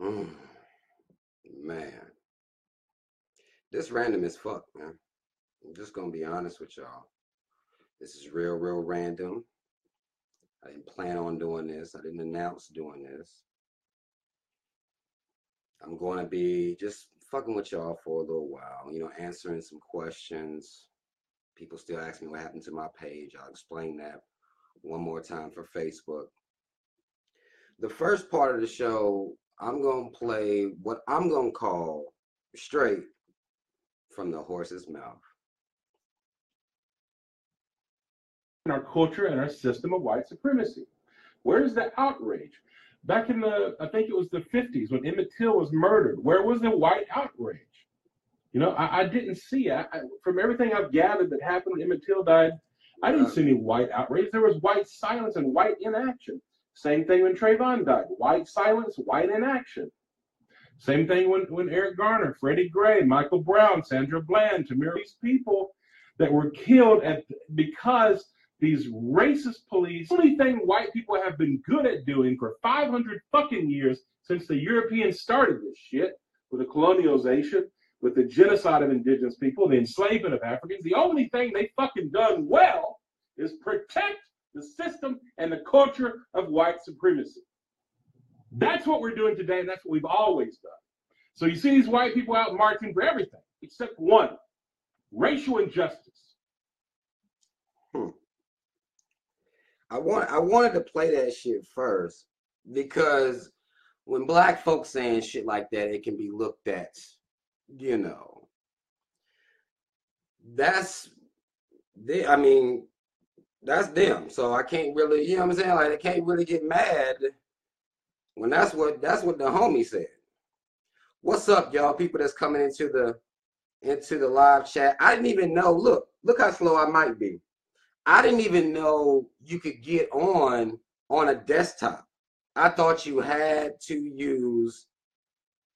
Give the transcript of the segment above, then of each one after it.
Mm, man, this random as fuck, man. I'm just gonna be honest with y'all. This is real random. I didn't plan on doing this. I didn't announce doing this. I'm going to be just fucking with y'all for a little while, answering some questions. People still ask me what happened to my page. I'll explain that one more time for Facebook. The first part of the show, I'm going to play what I'm going to call straight from the horse's mouth. In our culture and our system of white supremacy. Where is the outrage? Back in I think it was the 50s when Emmett Till was murdered, where was the white outrage? I didn't see it. From everything I've gathered that happened when Emmett Till died, I didn't see any white outrage. There was white silence and white inaction. Same thing when Trayvon died. White silence, white inaction. Same thing when Eric Garner, Freddie Gray, Michael Brown, Sandra Bland, Tamir, these people that were killed because these racist police, the only thing white people have been good at doing for 500 fucking years since the Europeans started this shit, with the colonialization, with the genocide of indigenous people, the enslavement of Africans, the only thing they fucking done well is protect the system and the culture of white supremacy. That's what we're doing today, and that's what we've always done. So you see these white people out marching for everything, except one, racial injustice. I wanted to play that shit first because when black folks saying shit like that, it can be looked at, that's them. So I can't really, you know what I'm saying? Like, I can't really get mad when that's what the homie said. What's up, y'all? People that's coming into the live chat. I didn't even know. Look how slow I might be. I didn't even know you could get on a desktop. I thought you had to use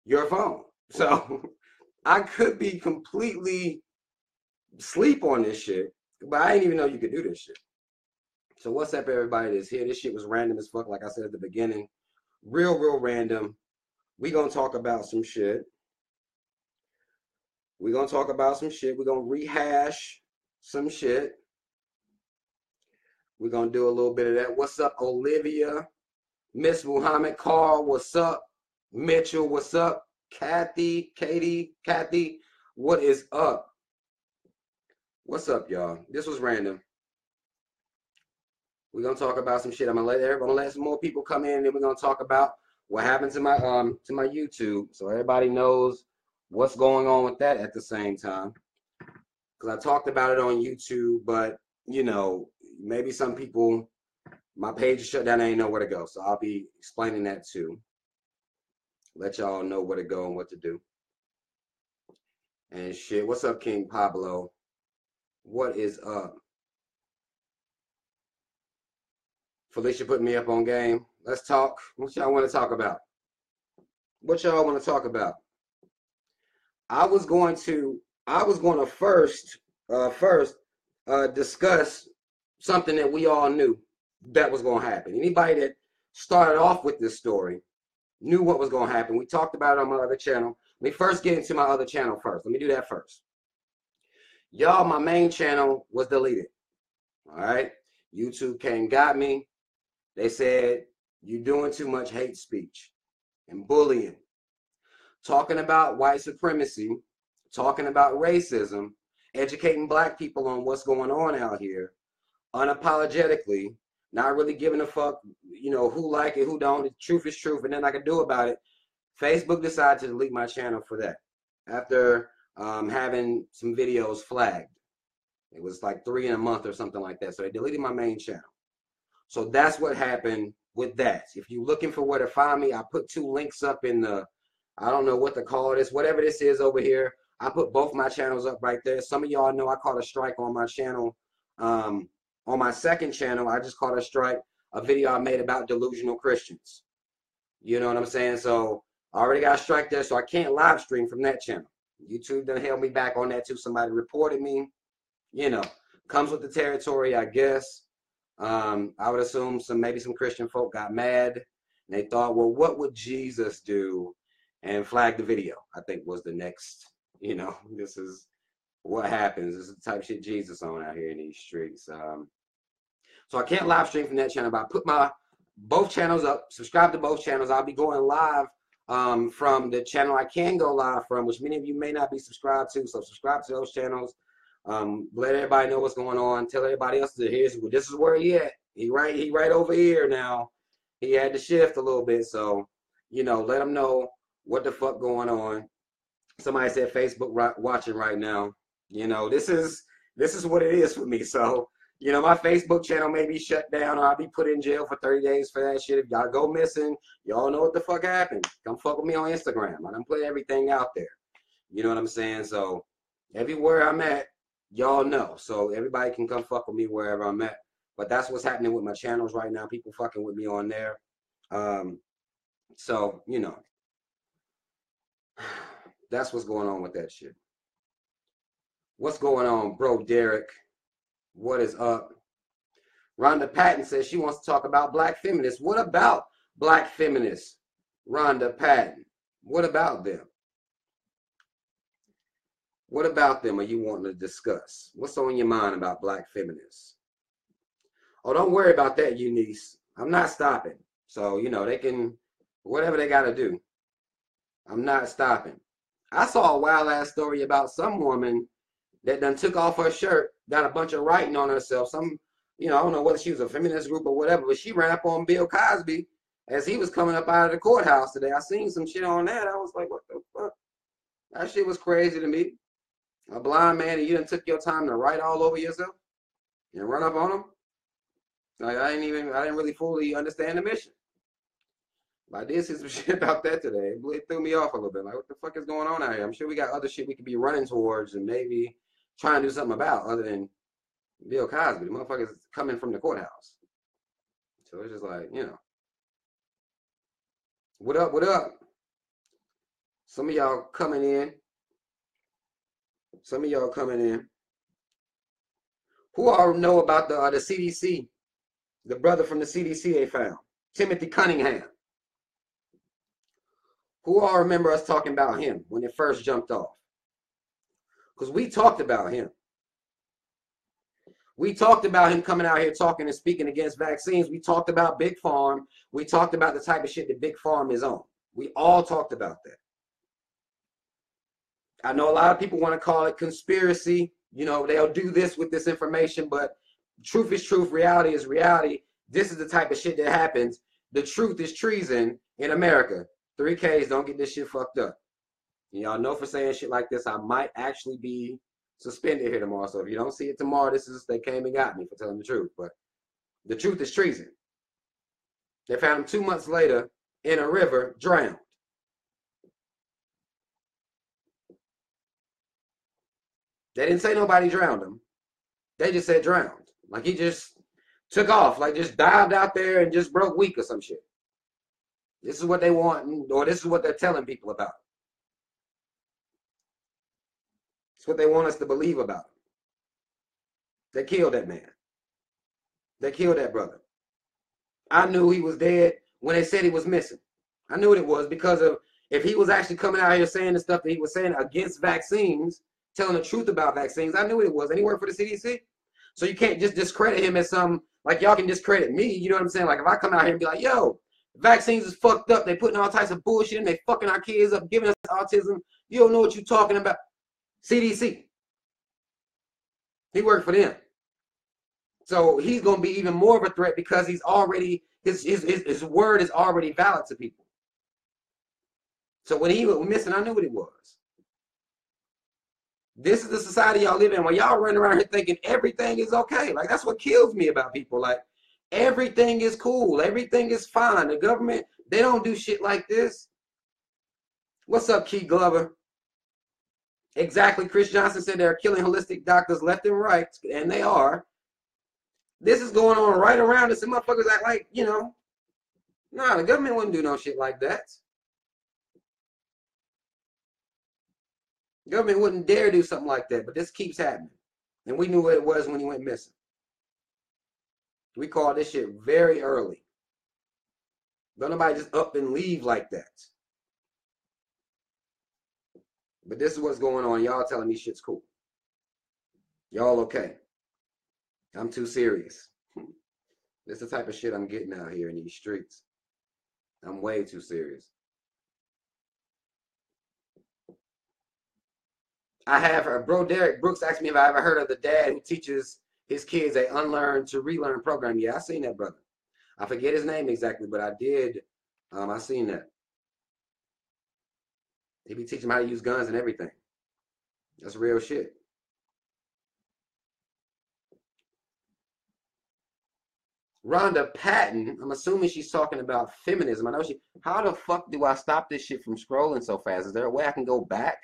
your phone. So I could be completely asleep on this shit, but I didn't even know you could do this shit. So what's up, everybody that's here? This shit was random as fuck, like I said at the beginning. Real random. We gonna talk about some shit. We're gonna rehash some shit. We're going to do a little bit of that. What's up, Olivia? Miss Muhammad, Carl, what's up? Mitchell, what's up? Kathy, what is up? What's up, y'all? This was random. We're going to talk about some shit. I'm going to let some more people come in, and then we're going to talk about what happened to my YouTube, so everybody knows what's going on with that at the same time. Because I talked about it on YouTube, but, maybe some people, my page is shut down, they ain't know where to go. So I'll be explaining that too. Let y'all know where to go and what to do. And shit, what's up, King Pablo? What is up? Felicia put me up on game. Let's talk. What y'all want to talk about? I was going to first discuss something that we all knew that was going to happen. Anybody that started off with this story knew what was going to happen. We talked about it on my other channel. Let me first get into my other channel first. Let me do that first. Y'all, my main channel was deleted. All right? YouTube came, got me. They said, you're doing too much hate speech and bullying. Talking about white supremacy, talking about racism, educating black people on what's going on out here, unapologetically, not really giving a fuck, who like it, who don't. The truth is truth, and nothing I can do about it. Facebook decided to delete my channel for that after having some videos flagged. It was like 3 in a month or something like that. So they deleted my main channel. So that's what happened with that. If you're looking for where to find me, I put 2 links up in the, I don't know what to call this, whatever this is over here. I put both my channels up right there. Some of y'all know I caught a strike on my channel. On my second channel, I just caught a strike, a video I made about delusional Christians. You know what I'm saying? So I already got a strike there, so I can't live stream from that channel. YouTube done held me back on that too. Somebody reported me. Comes with the territory, I guess. I would assume maybe some Christian folk got mad. And they thought, well, what would Jesus do? And flag the video, I think was the next, you know, this is what happens. This is the type of shit Jesus on out here in these streets. So I can't live stream from that channel, but I put my both channels up. Subscribe to both channels. I'll be going live from the channel I can go live from, which many of you may not be subscribed to. So subscribe to those channels. Let everybody know what's going on. Tell everybody else that this is where he at. He right over here now. He had to shift a little bit, so you know, let them know what the fuck going on. Somebody said Facebook watching right now. You know, this is what it is for me. So, you know, my Facebook channel may be shut down or I'll be put in jail for 30 days for that shit. If y'all go missing, y'all know what the fuck happened. Come fuck with me on Instagram. I done put everything out there. You know what I'm saying? So everywhere I'm at, y'all know. So everybody can come fuck with me wherever I'm at. But that's what's happening with my channels right now. People fucking with me on there. So, you know, that's what's going on with that shit. What's going on, bro, Derrick? What is up? Ronda Patton says she wants to talk about black feminists. What about black feminists, Ronda Patton? What about them? What about them are you wanting to discuss? What's on your mind about black feminists? Oh, don't worry about that, Eunice. I'm not stopping. So, you know, they can, whatever they got to do. I'm not stopping. I saw a wild ass story about some woman that done took off her shirt, got a bunch of writing on herself. Some, you know, I don't know whether she was a feminist group or whatever, but she ran up on Bill Cosby as he was coming up out of the courthouse today. I seen some shit on that. I was like, what the fuck? That shit was crazy to me. A blind man and you done took your time to write all over yourself and run up on him. Like, I didn't really fully understand the mission. But I did see some shit about that today. It threw me off a little bit. Like, what the fuck is going on out here? I'm sure we got other shit we could be running towards and maybe trying to do something about other than Bill Cosby. The motherfucker's coming from the courthouse. So it's just like, you know. What up, what up? Some of y'all coming in. Some of y'all coming in. Who all know about the CDC? The brother from the CDC they found. Timothy Cunningham. Who all remember us talking about him when it first jumped off? Because we talked about him. We talked about him coming out here talking and speaking against vaccines. We talked about Big Farm. We talked about the type of shit that Big Farm is on. We all talked about that. I know a lot of people want to call it conspiracy. You know, they'll do this with this information, but truth is truth. Reality is reality. This is the type of shit that happens. The truth is treason in America. 3Ks, don't get this shit fucked up. Y'all know for saying shit like this, I might actually be suspended here tomorrow. So if you don't see it tomorrow, they came and got me for telling the truth. But the truth is treason. They found him 2 months later in a river, drowned. They didn't say nobody drowned him. They just said drowned. Like he just took off, like just dived out there and just broke weak or some shit. This is what they want, or this is what they're telling people about. It's what they want us to believe about him. They killed that man. They killed that brother. I knew he was dead when they said he was missing. I knew what it was because of if he was actually coming out here saying the stuff that he was saying against vaccines, telling the truth about vaccines, I knew what it was. And he worked for the CDC. So you can't just discredit him as some, like y'all can discredit me. You know what I'm saying? Like if I come out here and be like, yo, vaccines is fucked up. They putting all types of bullshit in. They fucking our kids up, giving us autism. You don't know what you're talking about. CDC. He worked for them. So he's going to be even more of a threat because he's already, his word is already valid to people. So when he was missing, I knew what it was. This is the society y'all live in where y'all running around here thinking everything is okay. Like that's what kills me about people. Like everything is cool. Everything is fine. The government, they don't do shit like this. What's up, Key Glover? Exactly. Chris Johnson said they're killing holistic doctors left and right, and they are. This is going on right around us, and motherfuckers act like, you know, nah, the government wouldn't do no shit like that. The government wouldn't dare do something like that, but this keeps happening. And we knew what it was when he went missing. We called this shit very early. Don't nobody just up and leave like that. But this is what's going on. Y'all telling me shit's cool. Y'all okay. I'm too serious. This is the type of shit I'm getting out here in these streets. I'm way too serious. I have heard, bro, Derrick Brooks asked me if I ever heard of the dad who teaches his kids a unlearn to relearn program. Yeah, I seen that brother. I forget his name exactly, but I did. I seen that. He be teaching them how to use guns and everything. That's real shit. Ronda Patton, I'm assuming she's talking about feminism. I know she. How the fuck do I stop this shit from scrolling so fast? Is there a way I can go back?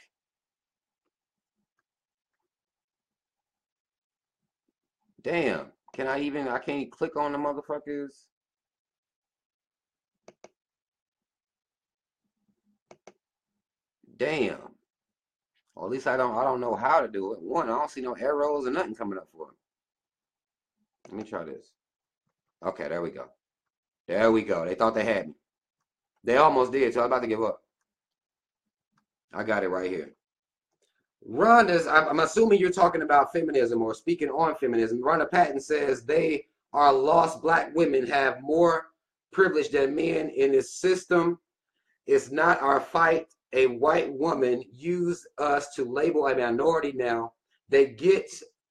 Damn. Can I even? I can't click on the motherfuckers. Damn. Or at least I don't know how to do it. One, I don't see no arrows or nothing coming up for it. Let me try this. Okay, there we go. There we go. They thought they had me. They almost did, so I was about to give up. I got it right here. Ronda's, I'm assuming you're talking about feminism or speaking on feminism. Ronda Patton says they are lost black women have more privilege than men in this system. It's not our fight. A white woman used us to label a minority now. They get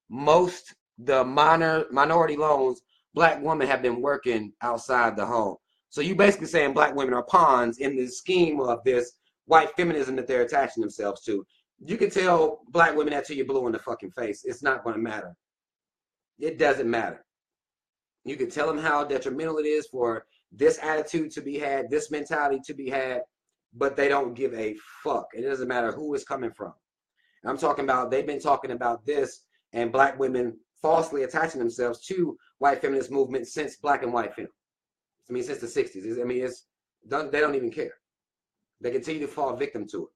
most the minority loans. Black women have been working outside the home. So you basically saying black women are pawns in the scheme of this white feminism that they're attaching themselves to. You can tell black women that till you're blue in the fucking face. It's not going to matter. It doesn't matter. You can tell them how detrimental it is for this attitude to be had, this mentality to be had, but they don't give a fuck. It doesn't matter who it's coming from. And I'm talking about, they've been talking about this and black women falsely attaching themselves to white feminist movement since black and white film. I mean, since the 60s. I mean, they don't even care. They continue to fall victim to it.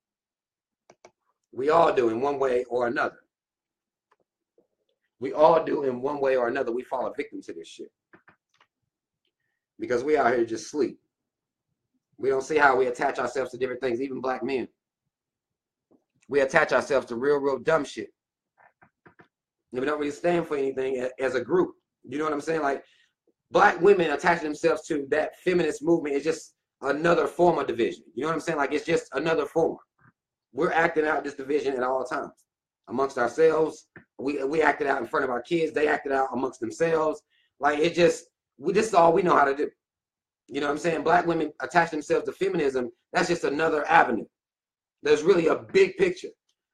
We all do in one way or another. We all do in one way or another. We fall a victim to this shit. Because we out here just sleep. We don't see how we attach ourselves to different things, even black men. We attach ourselves to real dumb shit. And we don't really stand for anything as a group. You know what I'm saying? Like, black women attaching themselves to that feminist movement is just another form of division. You know what I'm saying? Like, it's just another form. We're acting out this division at all times. Amongst ourselves, we acted out in front of our kids. They acted out amongst themselves. Like, this is all we know how to do. You know what I'm saying? Black women attach themselves to feminism. That's just another avenue. There's really a big picture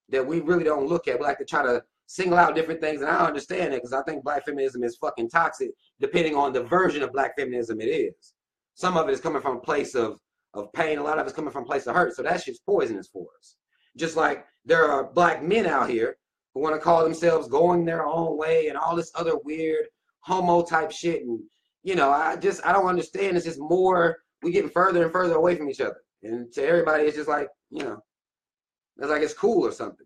that we really don't look at. We like to try to single out different things, and I don't understand that because I think black feminism is fucking toxic depending on the version of black feminism it is. Some of it is coming from a place of pain. A lot of it's coming from a place of hurt. So that shit's poisonous for us. Just like there are black men out here who want to call themselves going their own way and all this other weird homo type shit. And, you know, I don't understand. It's just more, we getting further and further away from each other. And to everybody, it's just like, you know, it's like it's cool or something.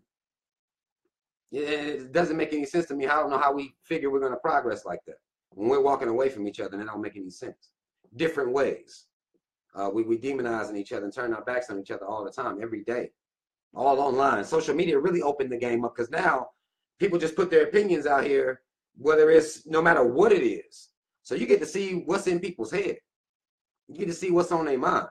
It doesn't make any sense to me. I don't know how we figure we're going to progress like that. When we're walking away from each other, and it don't make any sense. Different ways. We demonizing each other and turning our backs on each other all the time, every day. All online. Social media really opened the game up because now people just put their opinions out here, whether it's no matter what it is. So you get to see what's in people's head. You get to see what's on their mind.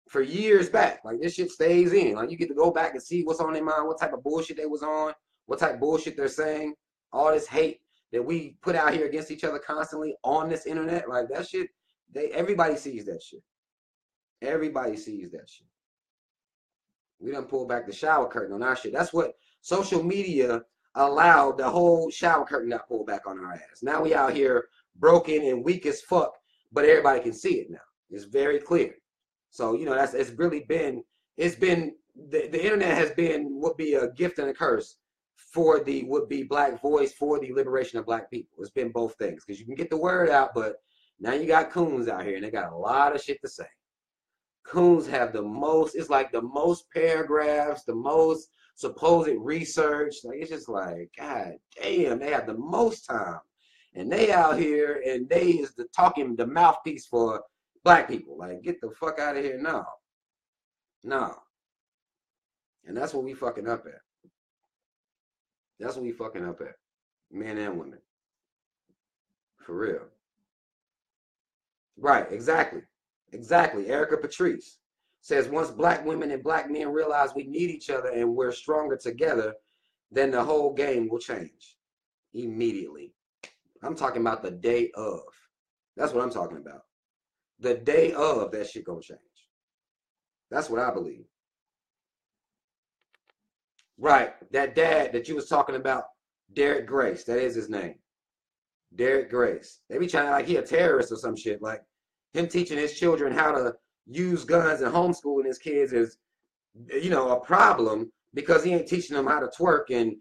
For years back, like this shit stays in. Like you get to go back and see what's on their mind, what type of bullshit they was on, what type of bullshit they're saying, all this hate that we put out here against each other constantly on this internet. Like that shit, everybody sees that shit. Everybody sees that shit. We done pulled back the shower curtain on our shit. That's what social media allowed. The whole shower curtain got pulled back on our ass. Now we out here broken and weak as fuck, but everybody can see it now. It's very clear. So, you know, it's been the internet has been, would be a gift and a curse for the would-be black voice, for the liberation of black people. It's been both things because you can get the word out, but now you got coons out here and they got a lot of shit to say. Coons have the most, it's like the most paragraphs, the most supposed research. Like, it's just like, God damn, they have the most time. And they out here and they is the mouthpiece for Black people, like, get the fuck out of here. No. No. And that's what we fucking up at. That's what we fucking up at. Men and women. For real. Right, exactly. Exactly. Erica Patrice says, once black women and black men realize we need each other and we're stronger together, then the whole game will change immediately. I'm talking about the day of. That's what I'm talking about. The day of, that shit gonna change. That's what I believe. Right, that dad that you was talking about, Derrick Grace, that is his name. Derrick Grace. They be trying like he a terrorist or some shit. Like him teaching his children how to use guns and homeschooling his kids is, a problem because he ain't teaching them how to twerk and,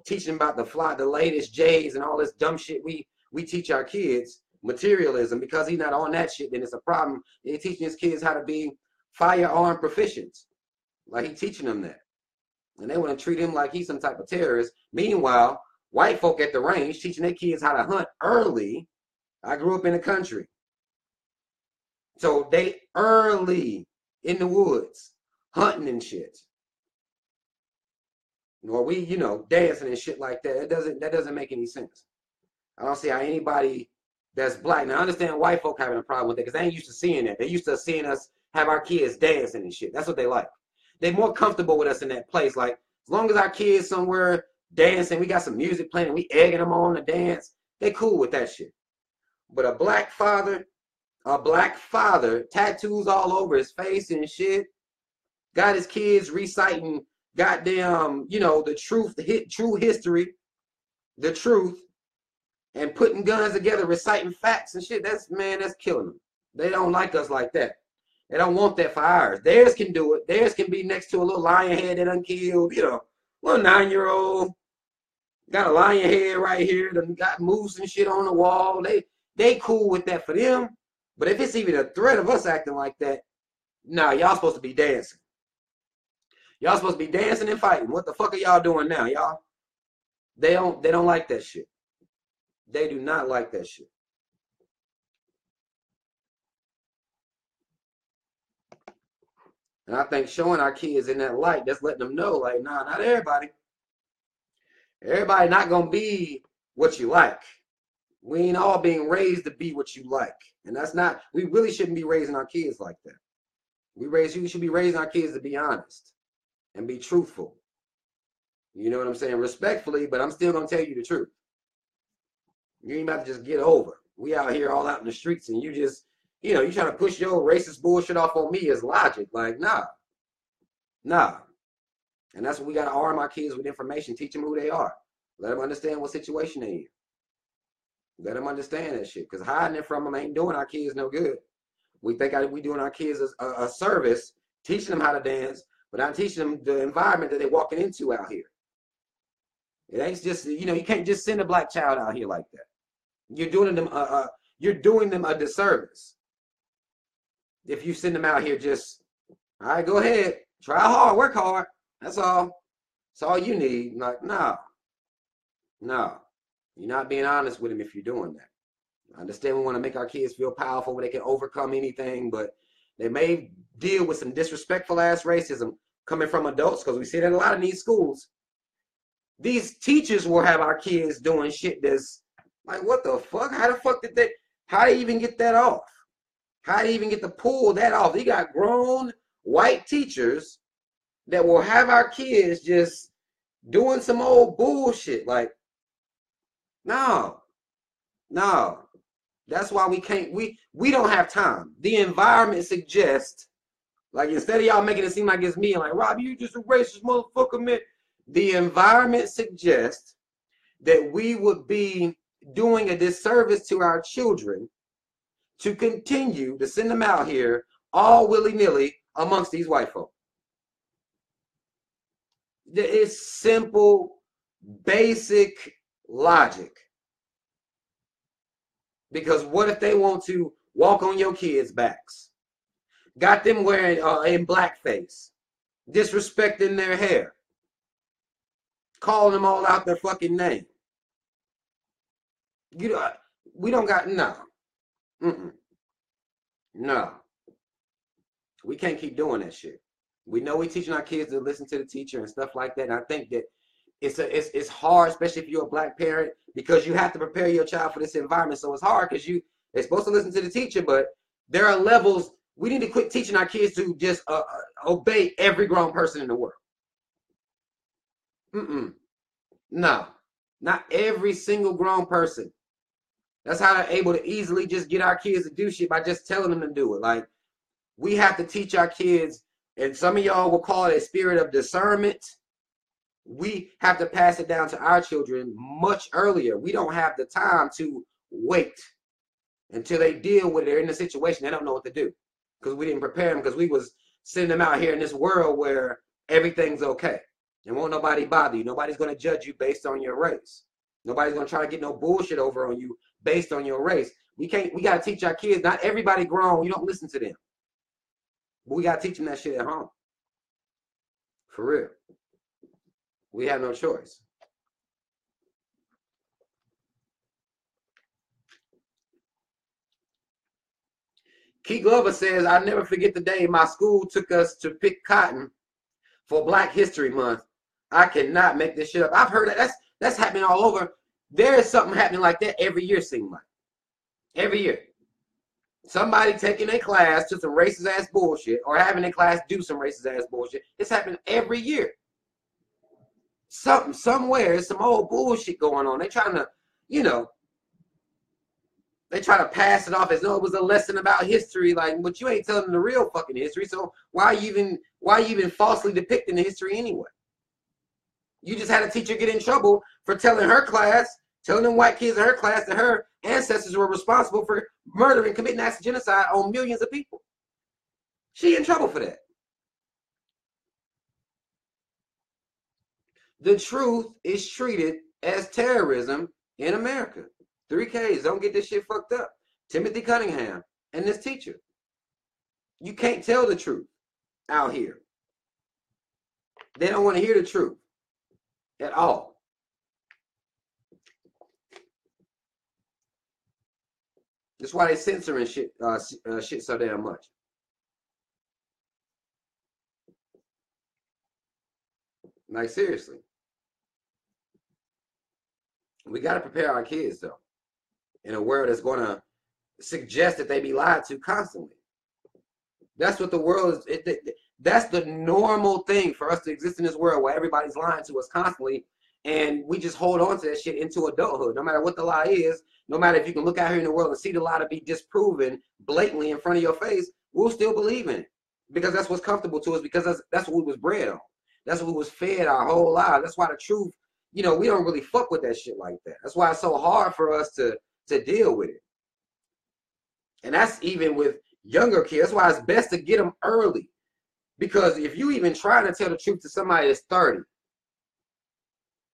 teaching about the latest J's and all this dumb shit we teach our kids, materialism, because he's not on that shit, then it's a problem. He's teaching his kids how to be firearm proficient. Like he's teaching them that. And they want to treat him like he's some type of terrorist. Meanwhile, white folk at the range teaching their kids how to hunt early. I grew up in the country. So they early in the woods, hunting and shit. Or we, dancing and shit like that. That doesn't make any sense. I don't see how anybody that's black. Now I understand white folk having a problem with it because they ain't used to seeing that. They used to seeing us have our kids dancing and shit. That's what they like. They're more comfortable with us in that place. Like, as long as our kids somewhere dancing, we got some music playing, we egging them on to dance, they cool with that shit. But a black father, tattoos all over his face and shit, got his kids reciting goddamn, the truth, true history, the truth, and putting guns together, reciting facts and shit, that's killing them. They don't like us like that. They don't want that for ours. Theirs can do it. Theirs can be next to a little lion head that unkilled, little 9-year-old. Got a lion head right here. Done got moose and shit on the wall. They cool with that for them. But if it's even a threat of us acting like that, nah, y'all supposed to be dancing. Y'all supposed to be dancing and fighting. What the fuck are y'all doing now, y'all? They don't like that shit. They do not like that shit. And I think showing our kids in that light, that's letting them know, like, nah, not everybody. Everybody not going to be what you like. We ain't all being raised to be what you like. And that's not, we really shouldn't be raising our kids like that. We should be raising our kids to be honest and be truthful. You know what I'm saying? Respectfully, but I'm still going to tell you the truth. You ain't about to just get over. We out here all out in the streets and you just, you trying to push your racist bullshit off on me as logic. Like, nah. And that's what we got to arm our kids with information. Teach them who they are. Let them understand what situation they're in. Let them understand that shit. Because hiding it from them ain't doing our kids no good. We think we doing our kids a service, teaching them how to dance, but not teaching them the environment that they're walking into out here. It ain't just, you can't just send a black child out here like that. You're doing them a disservice. If you send them out here just, all right, go ahead, try hard, work hard. That's all. That's all you need. Like, no. You're not being honest with them if you're doing that. I understand we want to make our kids feel powerful where they can overcome anything, but they may deal with some disrespectful ass racism coming from adults, because we see that a lot in these schools. These teachers will have our kids doing shit that's like, what the fuck? How they even get that off? How do you even get to pull that off? You got grown white teachers that will have our kids just doing some old bullshit. Like, no. That's why we don't have time. The environment suggests, like, instead of y'all making it seem like it's me, like, Rob, you just a racist motherfucker, man. The environment suggests that we would be doing a disservice to our children to continue to send them out here all willy-nilly amongst these white folk. It's simple, basic logic. Because what if they want to walk on your kids' backs? Got them wearing in blackface, disrespecting their hair, calling them all out their fucking name. We don't got, no. No, we can't keep doing that shit. We know we teaching our kids to listen to the teacher and stuff like that. And I think that it's hard, especially if you're a black parent, because you have to prepare your child for this environment. So it's hard because they're supposed to listen to the teacher, but there are levels. We need to quit teaching our kids to just obey every grown person in the world. No, not every single grown person. That's how they're able to easily just get our kids to do shit by just telling them to do it. Like, we have to teach our kids, and some of y'all will call it a spirit of discernment. We have to pass it down to our children much earlier. We don't have the time to wait until they deal with it. They're in a situation they don't know what to do because we didn't prepare them, because we was sending them out here in this world where everything's okay and won't nobody bother you. Nobody's going to judge you based on your race. Nobody's going to try to get no bullshit over on you based on your race. We got to teach our kids. Not everybody grown. You don't listen to them. But we got to teach them that shit at home. For real. We have no choice. Key Glover says, I never forget the day my school took us to pick cotton for Black History Month. I cannot make this shit up. I've heard that's happening all over. There is something happening like that every year, seems like. Every year. Somebody taking a class to some racist ass bullshit, or having a class do some racist ass bullshit. It's happening every year. Somewhere, there's some old bullshit going on. They're trying to, they try to pass it off as though it was a lesson about history, like, but you ain't telling them the real fucking history. So why are you even falsely depicting the history anyway? You just had a teacher get in trouble for telling them white kids in her class that her ancestors were responsible for murdering, committing acts of genocide on millions of people. She in trouble for that. The truth is treated as terrorism in America. 3Ks, don't get this shit fucked up. Timothy Cunningham and this teacher. You can't tell the truth out here. They don't want to hear the truth at all. That's why they censoring shit so damn much. Like, seriously. We got to prepare our kids, though, in a world that's going to suggest that they be lied to constantly. That's what the world is. That's the normal thing for us to exist in this world where everybody's lying to us constantly, and we just hold on to that shit into adulthood. No matter what the lie is, no matter if you can look out here in the world and see the lie to be disproven blatantly in front of your face, we'll still believe in it because that's what's comfortable to us, because that's what we was bred on. That's what we was fed our whole lives. That's why the truth, we don't really fuck with that shit like that. That's why it's so hard for us to deal with it. And that's even with younger kids. That's why it's best to get them early. Because if you even trying to tell the truth to somebody that's 30,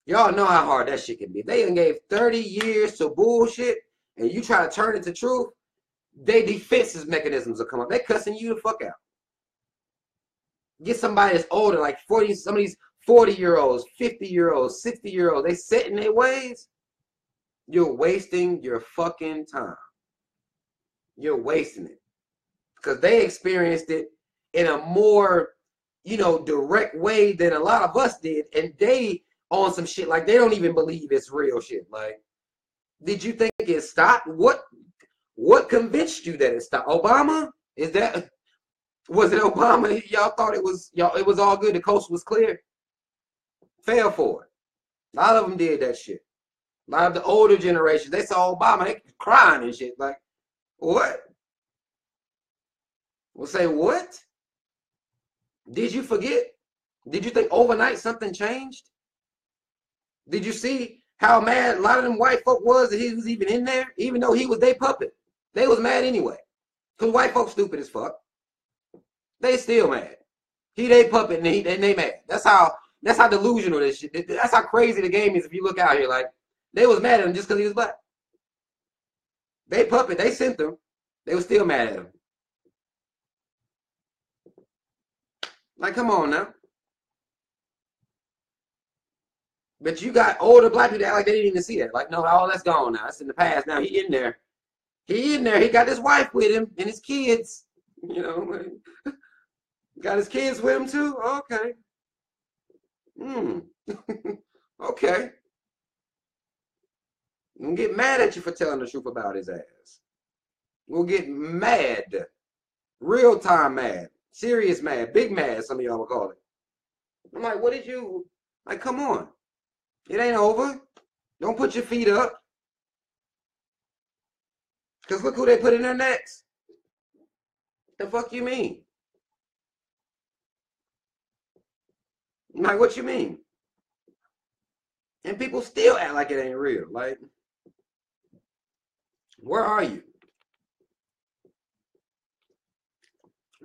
y'all know how hard that shit can be. They done gave 30 years to bullshit, and you try to turn it to truth, their defenses mechanisms will come up. They cussing you the fuck out. Get somebody that's older, like 40, some of these 40-year-olds, 50-year-olds, 60-year-olds, they set in their ways. You're wasting your fucking time. You're wasting it. Because they experienced it in a more, direct way than a lot of us did. And they on some shit like they don't even believe it's real shit. Like, did you think it stopped? What convinced you that it stopped? Obama? Was it Obama? Y'all thought it was all good. The coast was clear. Fell for it. A lot of them did that shit. A lot of the older generations, they saw Obama, they crying and shit. Like, what? We'll say, what? Did you forget? Did you think overnight something changed? Did you see how mad a lot of them white folk was that he was even in there? Even though he was their puppet. They was mad anyway. Because white folks stupid as fuck. They still mad. He they puppet and they mad. That's how delusional this shit. That's how crazy the game is if you look out here. Like, they was mad at him just because he was black. They puppet, they sent them. They were still mad at him. Like, come on now. But you got older black people that act like they didn't even see that. Like, no, all that's gone now. That's in the past. Now he in there. He in there. He got his wife with him and his kids. You know, got his kids with him too. Okay. Okay. We'll get mad at you for telling the truth about his ass. We'll get mad. Real time mad. Serious mad. Big mad, some of y'all will call it. I'm like, what did you... Like, come on. It ain't over. Don't put your feet up. Because look who they put in there next. The fuck you mean? Like, what you mean? And people still act like it ain't real. Like, where are you?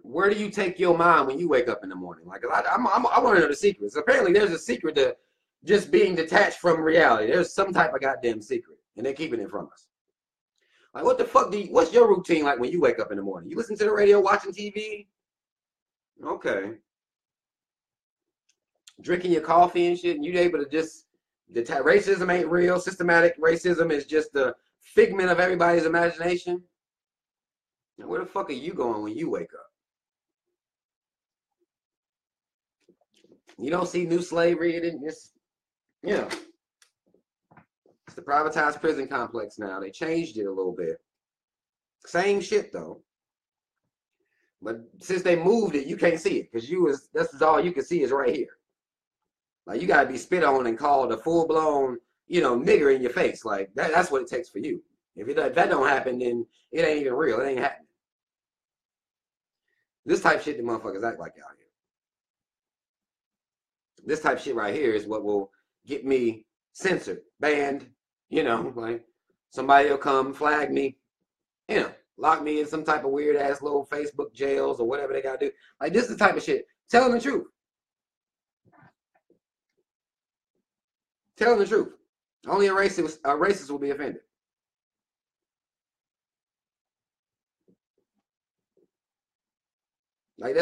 Where do you take your mind when you wake up in the morning? Like, I want to know the secrets. Apparently, there's a secret to just being detached from reality. There's some type of goddamn secret, and they're keeping it from us. Like, what the fuck what's your routine like when you wake up in the morning? You listen to the radio, watching TV? Okay. Drinking your coffee and shit, and you able to just, racism ain't real. Systematic racism is just the figment of everybody's imagination. Now, where the fuck are you going when you wake up? You don't see new slavery. It's, you know, it's the privatized prison complex now. They changed it a little bit. Same shit though. But since they moved it, you can't see it because that's all you can see is right here. Like, you gotta be spit on and called a full blown, you know, nigger in your face. Like that's what it takes for you. If that don't happen, then it ain't even real. It ain't happening. This type shit the motherfuckers act like out here. This type of shit right here is what will get me censored, banned, you know, like somebody will come flag me, you know, lock me in some type of weird ass little Facebook jails or whatever they gotta do. Like, this is the type of shit. Telling the truth. Telling the truth. Only a racist will be offended. Like,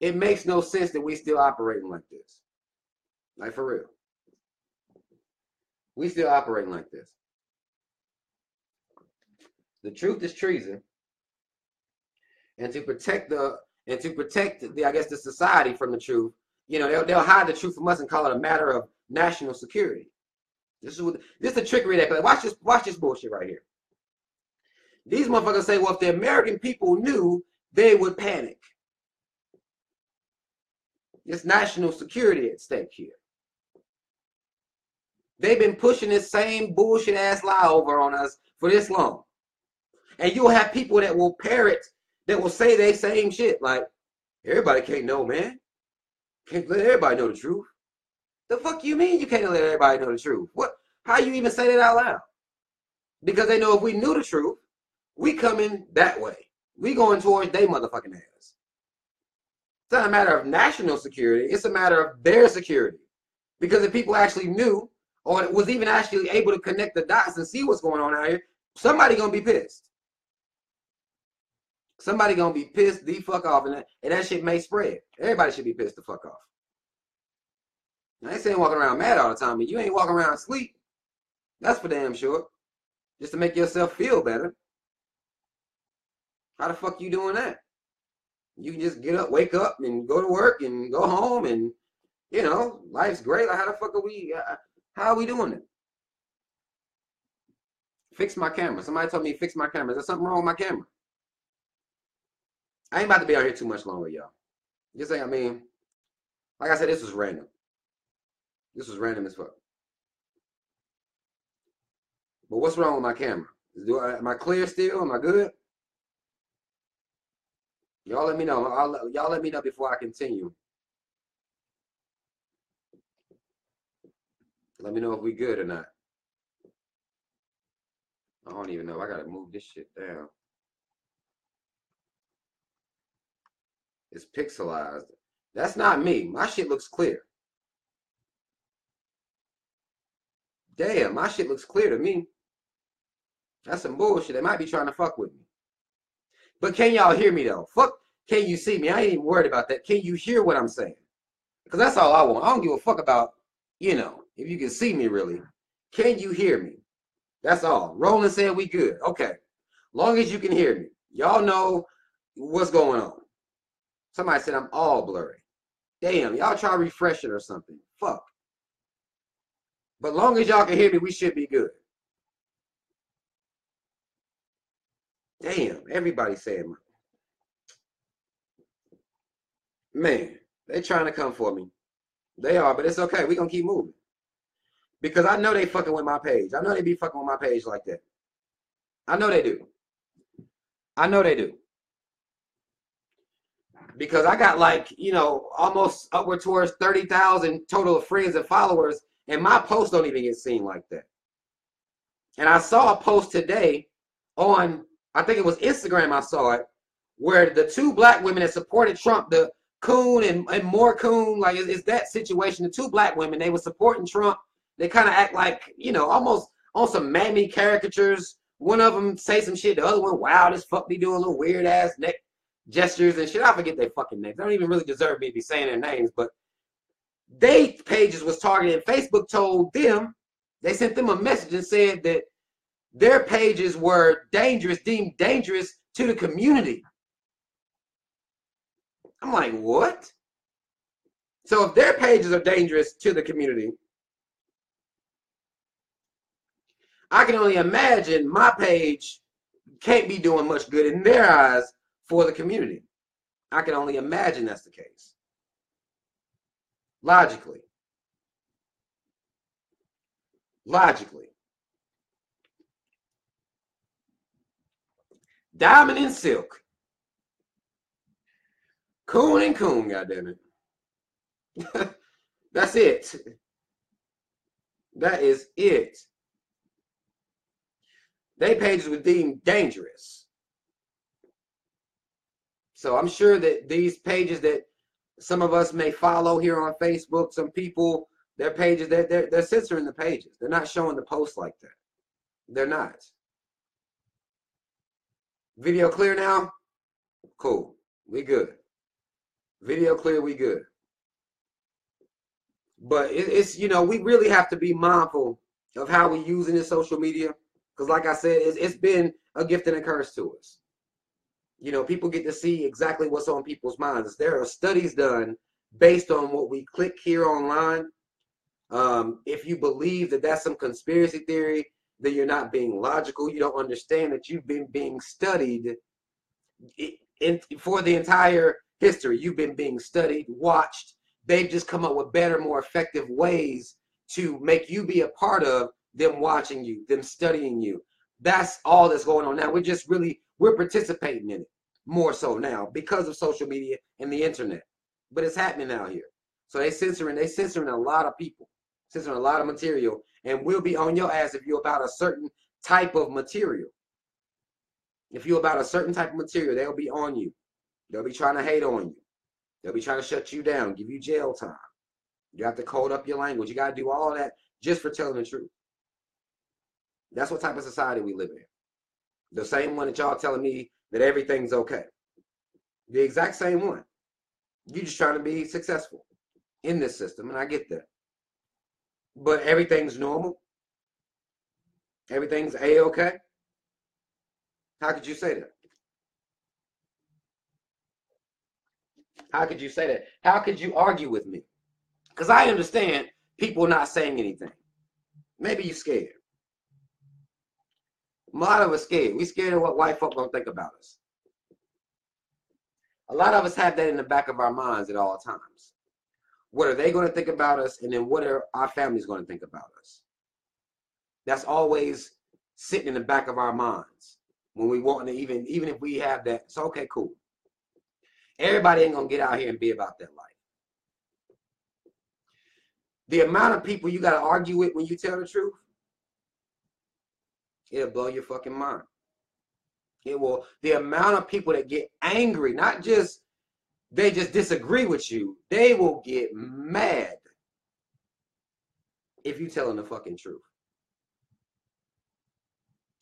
it makes no sense that we still operating like this. Like, for real. We still operating like this. The truth is treason. And to protect the I guess the society from the truth, you know, they'll hide the truth from us and call it a matter of national security. This is the trickery they play. Watch this bullshit right here. These motherfuckers say, well, if the American people knew, they would panic. It's national security at stake here. They've been pushing this same bullshit ass lie over on us for this long. And you'll have people that will parrot, that will say they same shit. Like, everybody can't know, man. Can't let everybody know the truth. The fuck you mean you can't let everybody know the truth? What? How you even say that out loud? Because they know if we knew the truth, we coming that way. We going towards their motherfucking ass. It's not a matter of national security. It's a matter of their security. Because if people actually knew, or was even actually able to connect the dots and see what's going on out here, somebody gonna be pissed. Somebody gonna be pissed the fuck off, and that shit may spread. Everybody should be pissed the fuck off. I ain't saying walking around mad all the time, but you ain't walking around asleep. That's for damn sure. Just to make yourself feel better. How the fuck you doing that? You can just get up, wake up, and go to work, and go home, and, you know, life's great. Like, how the fuck are we, how are we doing it? Fix my camera. Somebody told me fix my camera. Is there something wrong with my camera? I ain't about to be out here too much longer, y'all. Just saying, I mean, like I said, this was random. This was random as fuck. But what's wrong with my camera? Am I clear still? Am I good? Y'all let me know. Y'all let me know before I continue. Let me know if we good or not. I don't even know. I gotta move this shit down. It's pixelized. That's not me. My shit looks clear. Damn, my shit looks clear to me. That's some bullshit. They might be trying to fuck with me. But can y'all hear me though? Fuck, can you see me? I ain't even worried about that. Can you hear what I'm saying? Because that's all I want. I don't give a fuck about, you know, if you can see me really. Can you hear me? That's all. Roland said we good. Okay. Long as you can hear me. Y'all know what's going on. Somebody said I'm all blurry. Damn, y'all try to refresh it or something. Fuck. But long as y'all can hear me, we should be good. Damn, everybody's saying, man, they trying to come for me. They are, but it's okay. We're going to keep moving. Because I know they fucking with my page. I know they be fucking with my page like that. I know they do. I know they do. Because I got like, you know, almost upward towards 30,000 total of friends and followers, and my posts don't even get seen like that. And I saw a post today on, I think it was Instagram, I saw it, where the two black women that supported Trump, the Coon and more Coon, like it's that situation. The two black women, they were supporting Trump. They kind of act like, you know, almost on some mammy caricatures. One of them say some shit. The other one, wow, this fuck be doing little weird ass neck gestures and shit. I forget their fucking names. They don't even really deserve me to be saying their names, but they pages was targeted. Facebook told them, they sent them a message and said that their pages were dangerous, deemed dangerous to the community. I'm like, what? So if their pages are dangerous to the community, I can only imagine my page can't be doing much good in their eyes for the community. I can only imagine that's the case. Logically. Diamond and Silk. Coon and Coon, goddammit. That's it. That is it. They pages were deemed dangerous. So I'm sure that these pages that some of us may follow here on Facebook, some people, their pages, they're censoring the pages. They're not showing the posts like that. They're not. Video clear now? Cool. We good. Video clear, we good. But it's, you know, we really have to be mindful of how we using this social media. Because like I said, it's been a gift and a curse to us. You know, people get to see exactly what's on people's minds. There are studies done based on what we click here online. If you believe that that's some conspiracy theory, then you're not being logical. You don't understand that you've been being studied for the entire history. You've been being studied, watched. They've just come up with better, more effective ways to make you be a part of them watching you, them studying you. That's all that's going on now. We're participating in it more so now because of social media and the internet. But it's happening out here. So they censoring a lot of people, censoring a lot of material, and we'll be on your ass if you're about a certain type of material. If you're about a certain type of material, they'll be on you. They'll be trying to hate on you. They'll be trying to shut you down, give you jail time. You have to code up your language. You got to do all that just for telling the truth. That's what type of society we live in. The same one that y'all telling me that everything's okay. The exact same one. You're just trying to be successful in this system, and I get that. But everything's normal. Everything's A-okay. How could you say that? How could you say that? How could you argue with me? Because I understand people not saying anything. Maybe you're scared. A lot of us scared. We scared of what white folk gonna think about us. A lot of us have that in the back of our minds at all times. What are they going to think about us? And then what are our families going to think about us? That's always sitting in the back of our minds when we want to, even if we have that. It's okay, cool. Everybody ain't going to get out here and be about that life. The amount of people you got to argue with when you tell the truth, it'll blow your fucking mind. It will. The amount of people that get angry, not just they just disagree with you, they will get mad if you telling the fucking truth.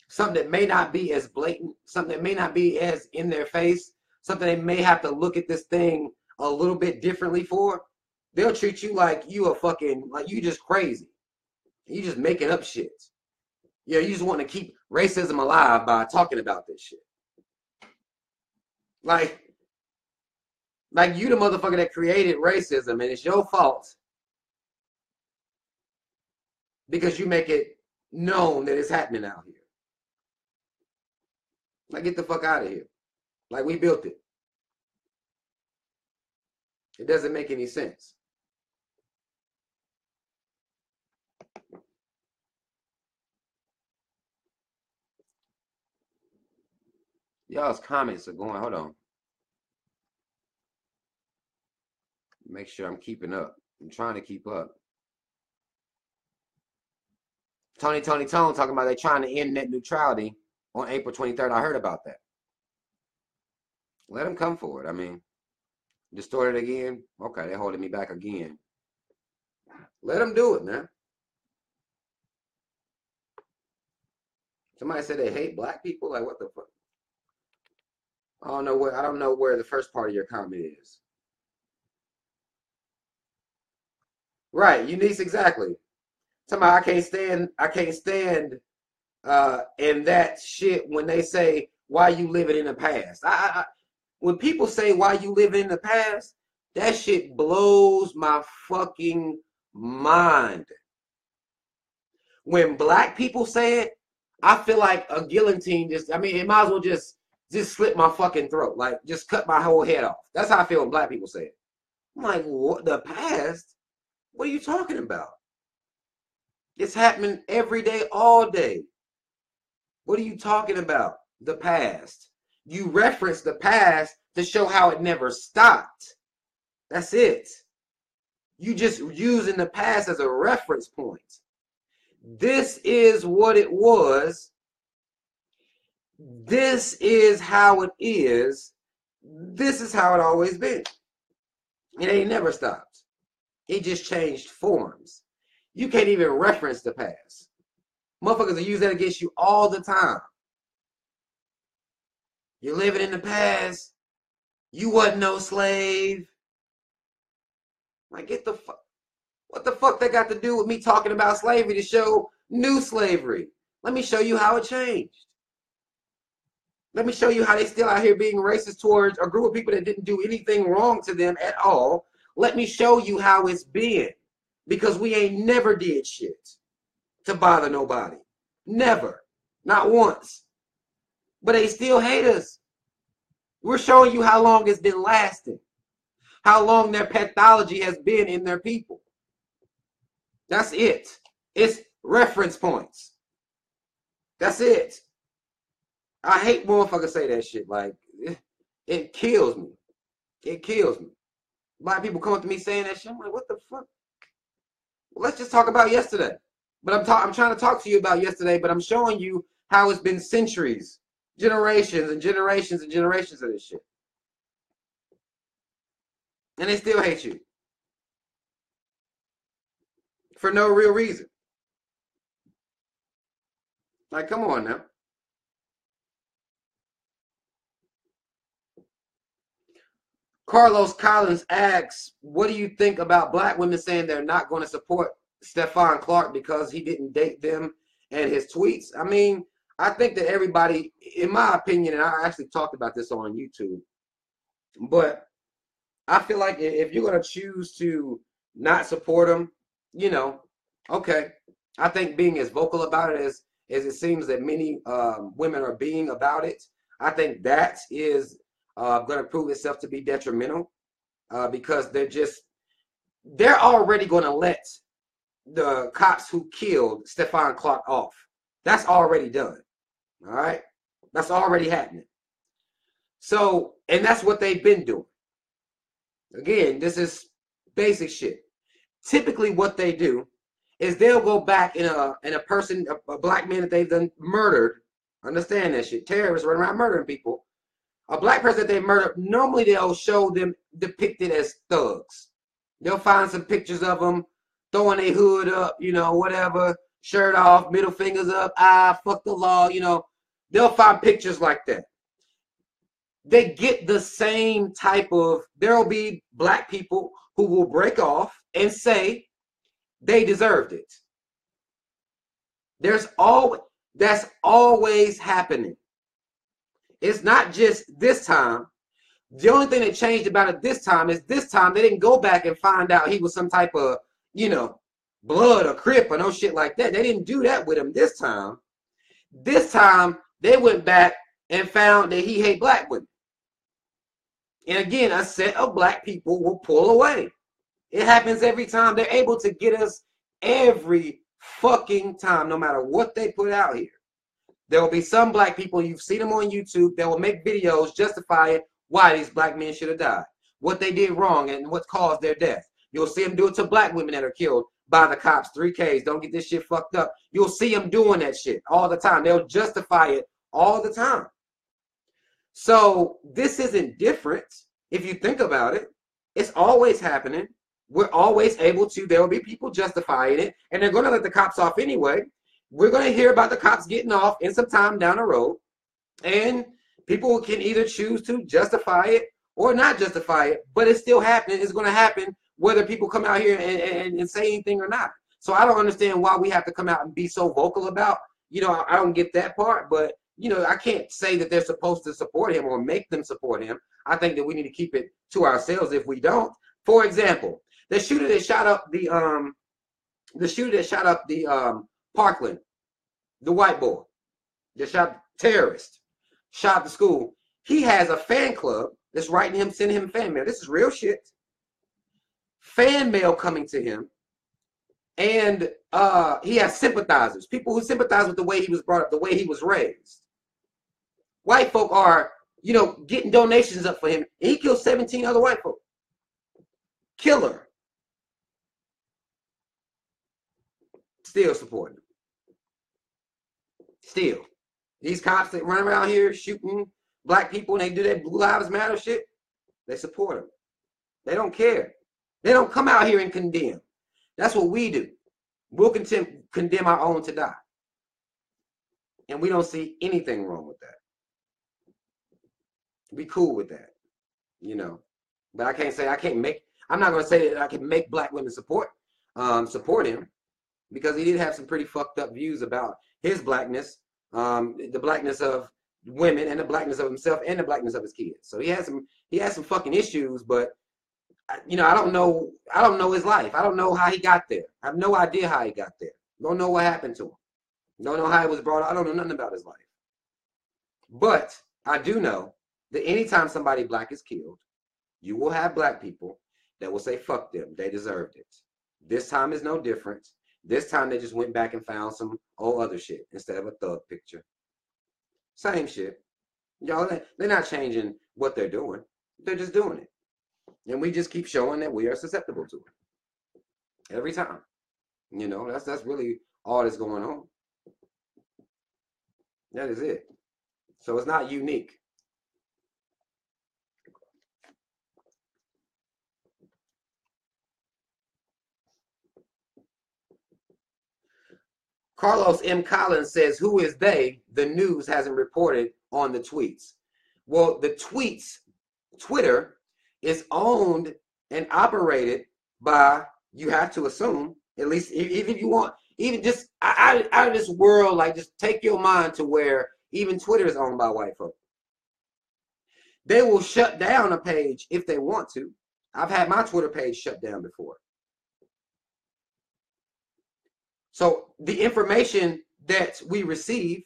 Something that may not be as blatant, something that may not be as in their face, something they may have to look at this thing a little bit differently for. They'll treat you like you a fucking, like you just crazy. You just making up shit. Yeah, you just want to keep racism alive by talking about this shit. Like you the motherfucker that created racism, and it's your fault because you make it known that it's happening out here. Like, get the fuck out of here. Like, we built it. It doesn't make any sense. Y'all's comments are going, hold on. Make sure I'm keeping up. I'm trying to keep up. Tony Tone talking about they trying to end net neutrality on April 23rd. I heard about that. Let them come forward. I mean, distorted again. Okay, they're holding me back again. Let them do it, man. Somebody said they hate black people. Like, what the fuck? I don't know where the first part of your comment is. Right, Eunice, exactly. Somebody, I can't stand in that shit when they say, why you living in the past? When people say why you living in the past, that shit blows my fucking mind. When black people say it, I feel like a guillotine it might as well just slit my fucking throat. Like, just cut my whole head off. That's how I feel when black people say it. I'm like, what? The past? What are you talking about? It's happening every day, all day. What are you talking about? The past. You reference the past to show how it never stopped. That's it. You just using the past as a reference point. This is what it was. This is how it is. This is how it always been. It ain't never stopped. It just changed forms. You can't even reference the past. Motherfuckers will use that against you all the time. You're living in the past. You wasn't no slave. Like, get the fuck. What the fuck that got to do with me talking about slavery to show new slavery? Let me show you how it changed. Let me show you how they still out here being racist towards a group of people that didn't do anything wrong to them at all. Let me show you how it's been. Because we ain't never did shit to bother nobody. Never. Not once. But they still hate us. We're showing you how long it's been lasting. How long their pathology has been in their people. That's it. It's reference points. That's it. I hate motherfuckers say that shit. Like, it kills me. It kills me. Black people come up to me saying that shit. I'm like, what the fuck? Well, let's just talk about yesterday. But I'm trying to talk to you about yesterday, but I'm showing you how it's been centuries, generations and generations and generations of this shit. And they still hate you. For no real reason. Like, come on now. Carlos Collins asks, what do you think about black women saying they're not going to support Stephon Clark because he didn't date them and his tweets? I mean, I think that everybody, in my opinion, and I actually talked about this on YouTube, but I feel like if you're going to choose to not support him, you know, okay. I think being as vocal about it as it seems that many women are being about it, I think that is going to prove itself to be detrimental because they're already going to let the cops who killed Stephon Clark off. That's already done. All right? That's already happening. So, and that's what they've been doing. Again, this is basic shit. Typically what they do is they'll go back in a person, a black man that they've done murdered. Understand that shit. Terrorists run around murdering people. A black person that they murdered, normally they'll show them depicted as thugs. They'll find some pictures of them throwing their hood up, you know, whatever, shirt off, middle fingers up, fuck the law, you know. They'll find pictures like that. They get the same type of, there'll be black people who will break off and say they deserved it. There's always, That's always happening. It's not just this time. The only thing that changed about it this time is this time they didn't go back and find out he was some type of, you know, blood or crip or no shit like that. They didn't do that with him this time. This time they went back and found that he hate black women. And again, a set of black people will pull away. It happens every time. They're able to get us every fucking time, no matter what they put out here. There will be some black people, you've seen them on YouTube, that will make videos justifying why these black men should have died, what they did wrong, and what caused their death. You'll see them do it to black women that are killed by the cops, 3Ks. Don't get this shit fucked up. You'll see them doing that shit all the time. They'll justify it all the time. So this isn't different. If you think about it, it's always happening. We're always able to, there will be people justifying it, and they're going to let the cops off anyway. We're going to hear about the cops getting off in some time down the road, and people can either choose to justify it or not justify it, but it's still happening. It's going to happen whether people come out here and say anything or not. So I don't understand why we have to come out and be so vocal about, you know, I don't get that part, but, you know, I can't say that they're supposed to support him or make them support him. I think that we need to keep it to ourselves if we don't. For example, the shooter that shot up the Parkland, the white boy, that shot terrorist, shot the school. He has a fan club that's writing him, sending him fan mail. This is real shit. Fan mail coming to him, and he has sympathizers, people who sympathize with the way he was brought up, the way he was raised. White folk are, you know, getting donations up for him. And he killed 17 other white folk. Killer. Still supporting him. Still. These cops that run around here shooting black people and they do that Blue Lives Matter shit, they support them. They don't care. They don't come out here and condemn. That's what we do. We'll condemn our own to die. And we don't see anything wrong with that. Be cool with that, you know. But I can't say I'm not going to say that I can make black women support him, because he did have some pretty fucked up views about his blackness, the blackness of women and the blackness of himself and the blackness of his kids. So he has some fucking issues, but you know, I don't know his life. I don't know how he got there. I have no idea how he got there. Don't know what happened to him. Don't know how he was brought up. I don't know nothing about his life. But I do know that anytime somebody black is killed, you will have black people that will say, fuck them, they deserved it. This time is no different. This time they just went back and found some old other shit instead of a thug picture. Same shit. Y'all, they're not changing what they're doing. They're just doing it. And we just keep showing that we are susceptible to it. Every time. You know, that's really all that's going on. That is it. So it's not unique. Carlos M. Collins says, who is they? The news hasn't reported on the tweets. Well, the tweets, Twitter, is owned and operated by, you have to assume, at least even if you want, even just out of this world, like just take your mind to where even Twitter is owned by white folk. They will shut down a page if they want to. I've had my Twitter page shut down before. So the information that we receive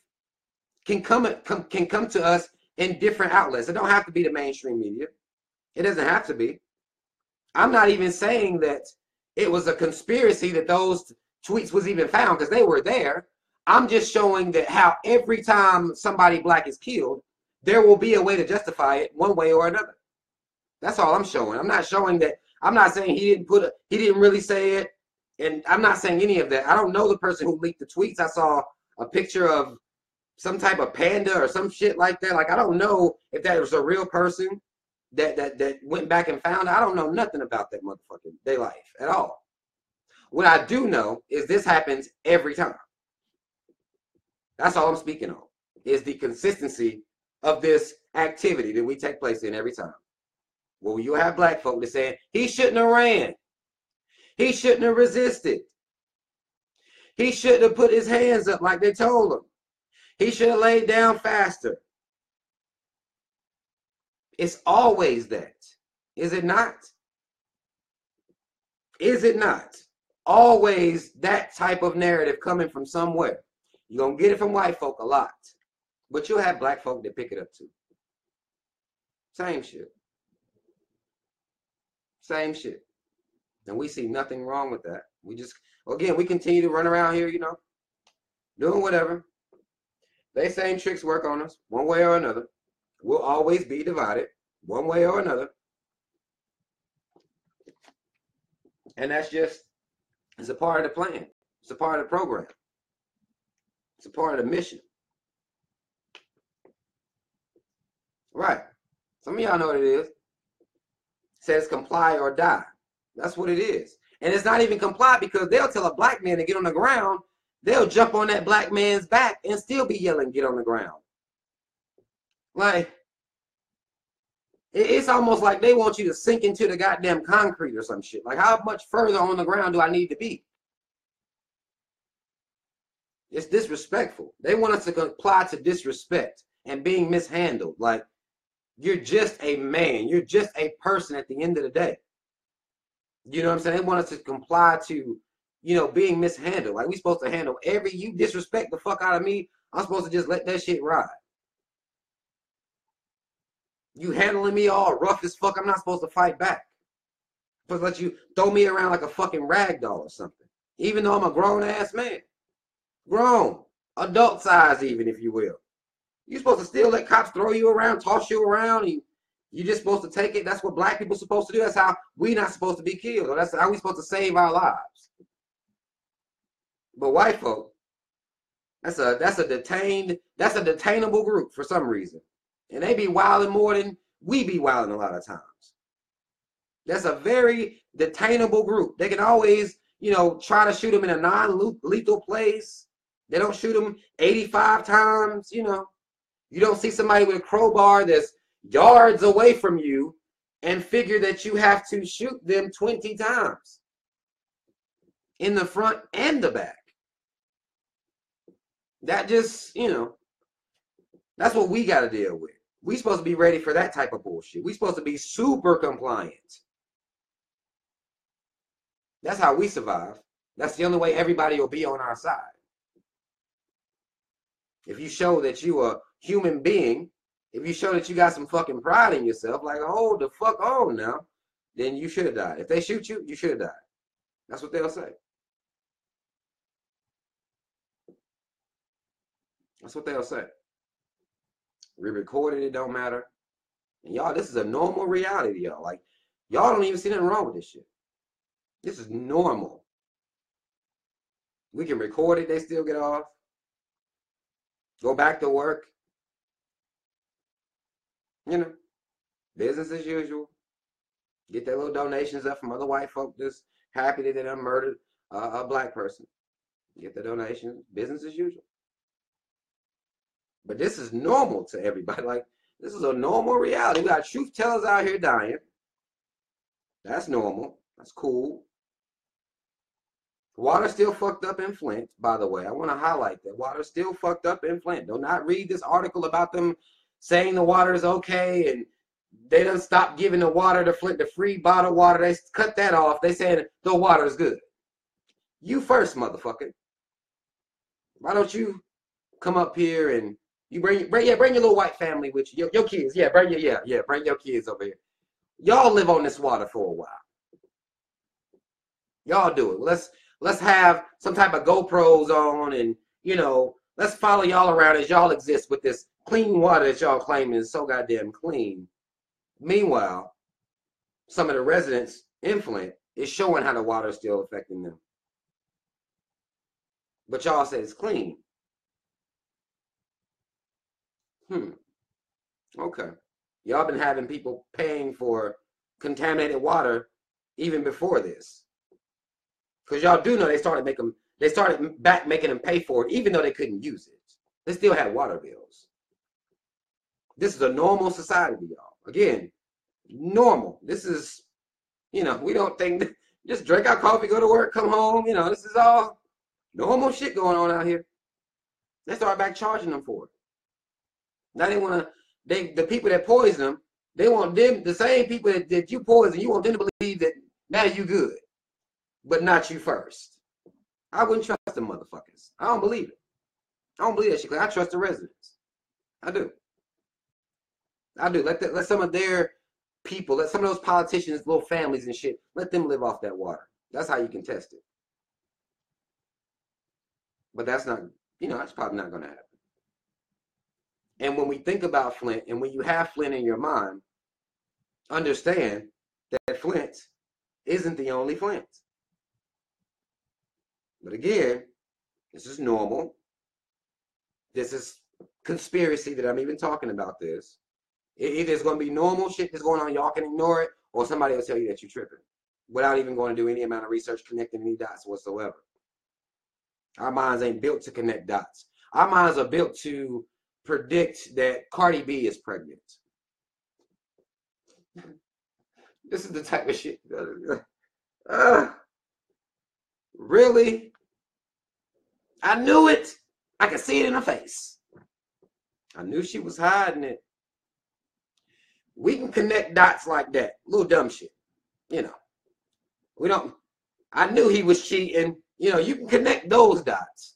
can come to us in different outlets. It don't have to be the mainstream media. It doesn't have to be. I'm not even saying that it was a conspiracy that those tweets was even found, because they were there. I'm just showing that how every time somebody black is killed, there will be a way to justify it one way or another. That's all I'm showing. I'm not showing that. I'm not saying he didn't really say it. And I'm not saying any of that. I don't know the person who leaked the tweets. I saw a picture of some type of panda or some shit like that. Like, I don't know if that was a real person that went back and found. I don't know nothing about that motherfucking their life at all. What I do know is this happens every time. That's all I'm speaking on, is the consistency of this activity that we take place in every time. Well, you have black folk that saying, he shouldn't have ran. He shouldn't have resisted. He shouldn't have put his hands up like they told him. He should have laid down faster. It's always that. Is it not? Is it not? Always that type of narrative coming from somewhere. You're going to get it from white folk a lot. But you'll have black folk that pick it up too. Same shit. Same shit. And we see nothing wrong with that. We just, again, we continue to run around here, you know, doing whatever. They same tricks work on us one way or another. We'll always be divided one way or another. And that's just, it's a part of the plan. It's a part of the program. It's a part of the mission. Right. Some of y'all know what it is. It says comply or die. That's what it is. And it's not even comply, because they'll tell a black man to get on the ground. They'll jump on that black man's back and still be yelling, get on the ground. Like, it's almost like they want you to sink into the goddamn concrete or some shit. Like, how much further on the ground do I need to be? It's disrespectful. They want us to comply to disrespect and being mishandled. Like, you're just a man. You're just a person at the end of the day. You know what I'm saying? They want us to comply to, you know, being mishandled. Like, we supposed to handle you disrespect the fuck out of me, I'm supposed to just let that shit ride. You handling me all rough as fuck, I'm not supposed to fight back. I'm supposed to let you throw me around like a fucking rag doll or something. Even though I'm a grown-ass man. Grown. Adult size even, if you will. You're supposed to still let cops throw you around, toss you around, and you're just supposed to take it. That's what black people are supposed to do. That's how we're not supposed to be killed. Or that's how we're supposed to save our lives. But white folk, that's a detainable group for some reason. And they be wilding more than we be wilding a lot of times. That's a very detainable group. They can always, you know, try to shoot them in a non-lethal place. They don't shoot them 85 times, you know. You don't see somebody with a crowbar that's yards away from you and figure that you have to shoot them 20 times in the front and the back. That just, you know, that's what we got to deal with. We supposed to be ready for that type of bullshit. We supposed to be super compliant. That's how we survive. That's the only way everybody will be on our side. If you show that you a human being, if you show that you got some fucking pride in yourself, like, hold the fuck on now, then you should have died. If they shoot you, you should have died. That's what they'll say. That's what they'll say. We recorded, it don't matter. And y'all, this is a normal reality, y'all. Like, y'all don't even see nothing wrong with this shit. This is normal. We can record it, they still get off. Go back to work. You know, business as usual. Get their little donations up from other white folk just happy that they done murdered a black person. Get the donations, business as usual. But this is normal to everybody. Like, this is a normal reality. We got truth tellers out here dying. That's normal. That's cool. Water still fucked up in Flint, by the way. I want to highlight that. Water still fucked up in Flint. Do not read this article about them saying the water is okay and they done stopped giving the water to Flint, the free bottled water. They cut that off. They saying the water is good. You first, motherfucker. Why don't you come up here and you bring your little white family with you, your kids. Yeah, bring your kids over here. Y'all live on this water for a while. Y'all do it. Let's have some type of GoPros on and, you know, let's follow y'all around as y'all exist with this clean water that y'all claim is so goddamn clean. Meanwhile, some of the residents in Flint is showing how the water is still affecting them. But y'all say it's clean. Okay. Y'all been having people paying for contaminated water even before this. Because y'all do know they started back making them pay for it, even though they couldn't use it. They still had water bills. This is a normal society, y'all. Again, normal. This is, you know, we don't think, just drink our coffee, go to work, come home. You know, this is all normal shit going on out here. They started back charging them for it. Now they want to, the people that poison them, they want them, the same people that you poison, you want them to believe that now you good, but not you first. I wouldn't trust them motherfuckers. I don't believe it. I don't believe that shit. I trust the residents. I do. I do. Let some of their people, let some of those politicians, little families and shit, let them live off that water. That's how you can test it. But that's not, that's probably not going to happen. And when we think about Flint, and when you have Flint in your mind, understand that Flint isn't the only Flint. But again, this is normal. This is conspiracy that I'm even talking about this. Either it's going to be normal shit that's going on, y'all can ignore it, or somebody will tell you that you're tripping without even going to do any amount of research connecting any dots whatsoever. Our minds ain't built to connect dots. Our minds are built to predict that Cardi B is pregnant. This is the type of shit. Really? I knew it. I could see it in her face. I knew she was hiding it. We can connect dots like that. Little dumb shit. We don't. I knew he was cheating. You can connect those dots.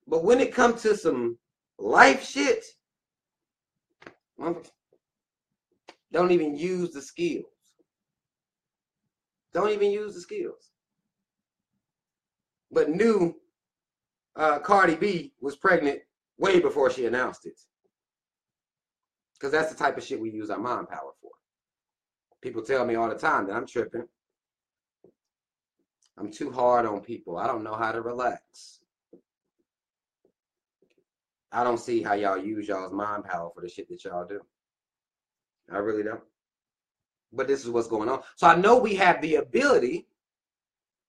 But when it comes to some life shit, don't even use the skills. Don't even use the skills. But knew Cardi B was pregnant way before she announced it. Because that's the type of shit we use our mind power for. People tell me all the time that I'm tripping. I'm too hard on people. I don't know how to relax. I don't see how y'all use y'all's mind power for the shit that y'all do. I really don't. But this is what's going on. So I know we have the ability.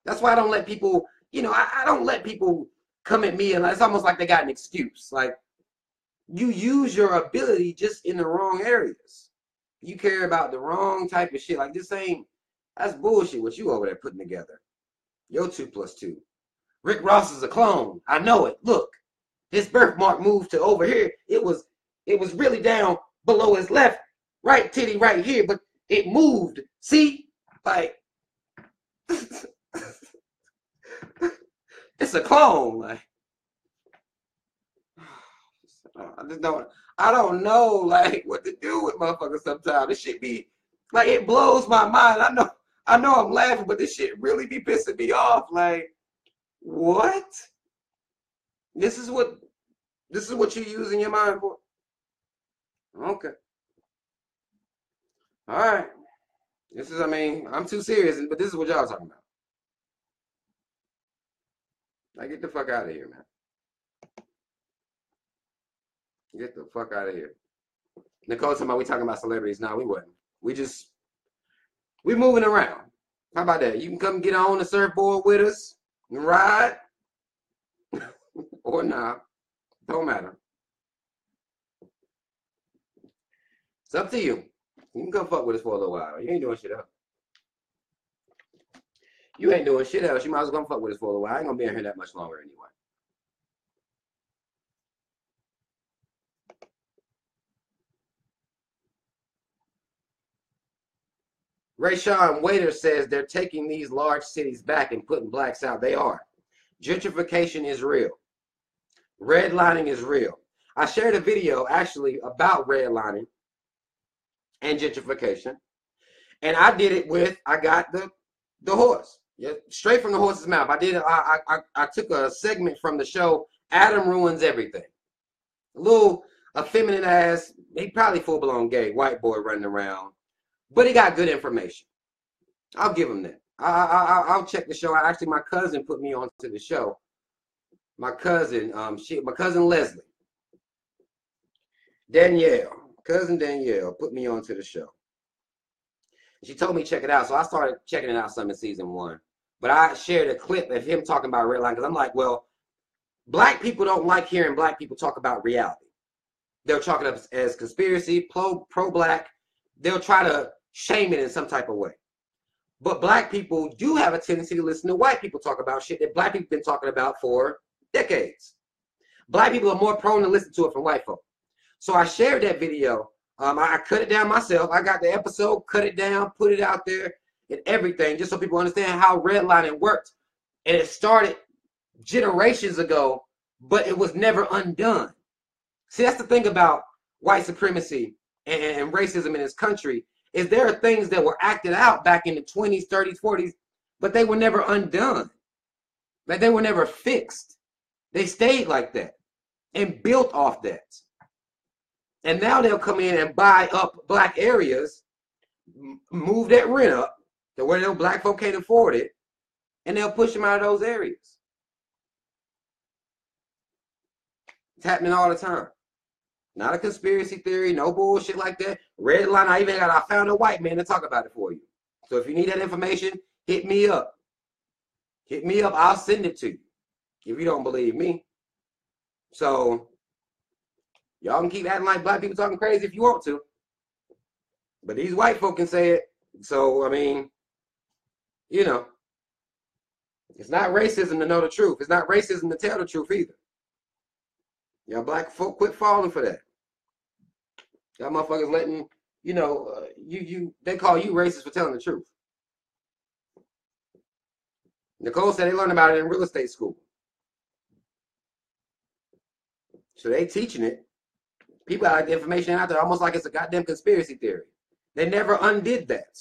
That's why I don't let people, I don't let people come at me and it's almost like they got an excuse. Like, you use your ability just in the wrong areas. You care about the wrong type of shit. Like, that's bullshit what you over there putting together. Your 2 + 2. Rick Ross is a clone. I know it. Look, his birthmark moved to over here. It was really down below his right titty right here, but it moved. See? Like, it's a clone. Like, I don't know, like, what to do with motherfuckers sometimes. This shit be, like, it blows my mind. I know I'm laughing, but this shit really be pissing me off. Like, what? This is what you're using your mind for? Okay. All right. I'm too serious, but this is what y'all talking about. Like, get the fuck out of here, man. Get the fuck out of here. Nicole talking about we talking about celebrities. No, we wasn't. We moving around. How about that? You can come get on the surfboard with us and ride. Or not. Don't matter. It's up to you. You can come fuck with us for a little while. You ain't doing shit else. You ain't doing shit else. You might as well come fuck with us for a little while. I ain't gonna be in here that much longer anyway. Rayshawn Waiter says they're taking these large cities back and putting blacks out. They are. Gentrification is real. Redlining is real. I shared a video actually about redlining and gentrification. And I did it with, I got the horse. Yeah, straight from the horse's mouth. I took a segment from the show, Adam Ruins Everything. A little effeminate ass, he probably full-blown gay, white boy running around. But he got good information. I'll give him that. I'll check the show. Actually, my cousin put me onto the show. My cousin, my cousin Leslie. Cousin Danielle put me onto the show. She told me check it out. So I started checking it out some in season 1. But I shared a clip of him talking about redlining because I'm like, well, black people don't like hearing black people talk about reality. They'll chalk it up as conspiracy, pro-black. They'll try to shame it in some type of way. But black people do have a tendency to listen to white people talk about shit that black people have been talking about for decades. Black people are more prone to listen to it from white folk. So I shared that video. I cut it down myself. I got the episode, cut it down, put it out there and everything, just so people understand how redlining worked. And it started generations ago, but it was never undone. See, that's the thing about white supremacy and racism in this country, is there are things that were acted out back in the 20s, 30s, 40s, but they were never undone. Like, they were never fixed. They stayed like that and built off that. And now they'll come in and buy up black areas, move that rent up to where those black folk can't afford it, and they'll push them out of those areas. It's happening all the time. Not a conspiracy theory, no bullshit like that. Redline, I found a white man to talk about it for you. So if you need that information, hit me up. Hit me up, I'll send it to you. If you don't believe me. So y'all can keep acting like black people talking crazy if you want to. But these white folk can say it. So, I mean, you know, it's not racism to know the truth. It's not racism to tell the truth either. Y'all black folk quit falling for that. Y'all motherfuckers letting, you know, they call you racist for telling the truth. Nicole said they learned about it in real estate school. So they teaching it. People have the information out there almost like it's a goddamn conspiracy theory. They never undid that.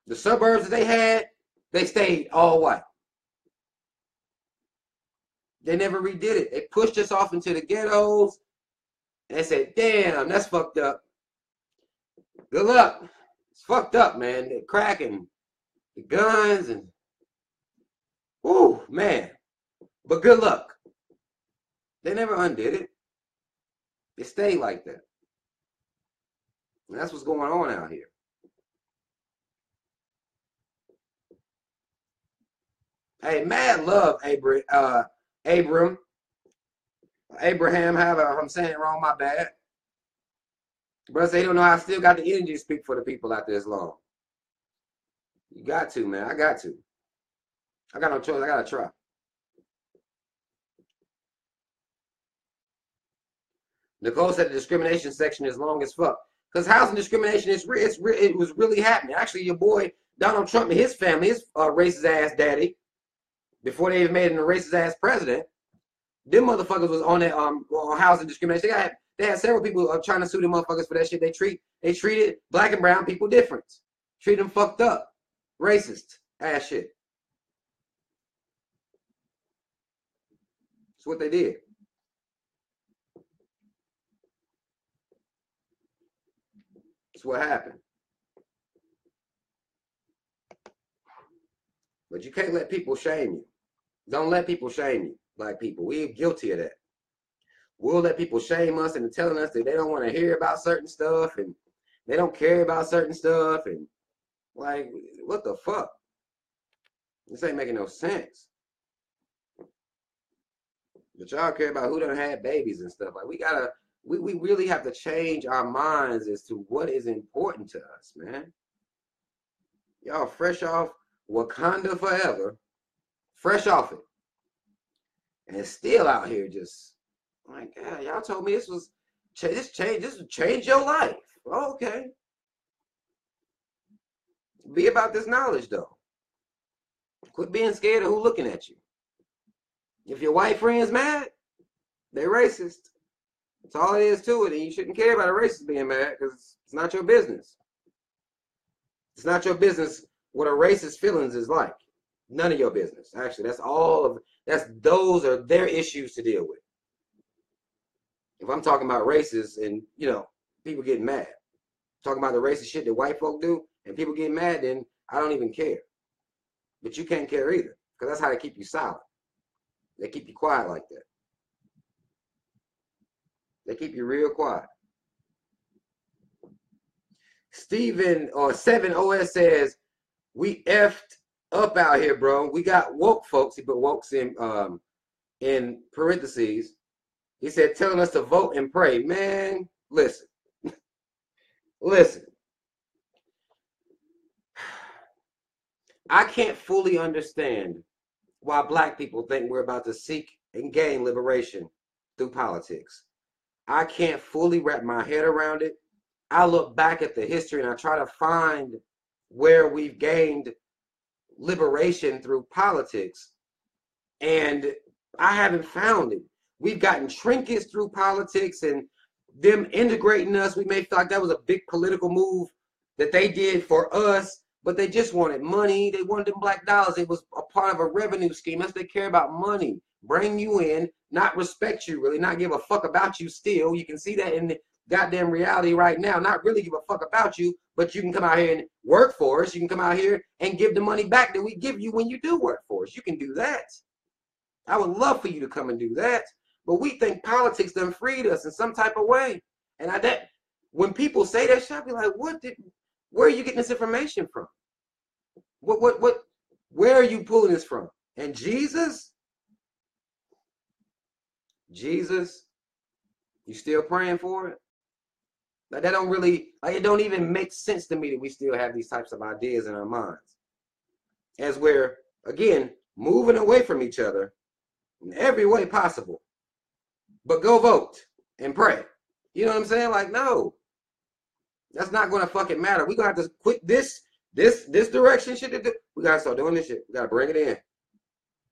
The suburbs that they had, they stayed all white. They never redid it. They pushed us off into the ghettos. And they said, damn, that's fucked up. Good luck. It's fucked up, man. The crack and the guns and, whoo, man. But good luck. They never undid it. It stayed like that. And that's what's going on out here. Hey, mad love, Abraham, however I'm saying it wrong, my bad. But they don't know I still got the energy to speak for the people out there this long. You got to, man. I got to. I got no choice. I got to try. Nicole said the discrimination section is long as fuck. Because housing discrimination is real. It was really happening. Actually, your boy Donald Trump and his family, his racist ass daddy, before they even made him a racist ass president, them motherfuckers was on that on housing discrimination. They had several people trying to sue them motherfuckers for that shit. They treated black and brown people different. Treat them fucked up, racist ass shit. That's what they did. That's what happened. But you can't let people shame you. Don't let people shame you, black people. We're guilty of that. We'll let people shame us into telling us that they don't want to hear about certain stuff and they don't care about certain stuff. And like, what the fuck? This ain't making no sense. But y'all care about who done had babies and stuff. Like, we really have to change our minds as to what is important to us, man. Y'all fresh off Wakanda Forever, fresh off it. And it's still out here just like, yeah, y'all told me this would change your life. Okay. Be about this knowledge though. Quit being scared of who looking at you. If your white friend's mad, they're racist. That's all it is to it. And you shouldn't care about a racist being mad because it's not your business. It's not your business what a racist feelings is like. None of your business. Actually, those are their issues to deal with. If I'm talking about racists and, you know, people getting mad, talking about the racist shit that white folk do and people get mad, then I don't even care. But you can't care either because that's how they keep you silent. They keep you quiet like that. They keep you real quiet. Steven or 7OS says, we effed up out here, bro. We got woke folks. He put wokes in parentheses. He said, telling us to vote and pray. Man, listen. Listen. I can't fully understand why black people think we're about to seek and gain liberation through politics. I can't fully wrap my head around it. I look back at the history and I try to find where we've gained liberation through politics, and I haven't found it. We've gotten trinkets through politics and them integrating us. We may feel like that was a big political move that they did for us, but they just wanted money. They wanted them black dollars. It was a part of a revenue scheme. That's they care about money. Bring you in, not respect you really, not give a fuck about you still. You can see that in the goddamn reality right now. Not really give a fuck about you, but you can come out here and work for us. You can come out here and give the money back that we give you when you do work for us. You can do that. I would love for you to come and do that. But we think politics done freed us in some type of way. And that when people say that shit, I be like, where are you getting this information from? Where are you pulling this from? And Jesus, you still praying for it? Like that don't really, like it don't even make sense to me that we still have these types of ideas in our minds. As we're, again, moving away from each other in every way possible. But go vote and pray. You know what I'm saying? Like, no. That's not going to fucking matter. We're going to have to quit this direction shit. We got to start doing this shit. We got to bring it in.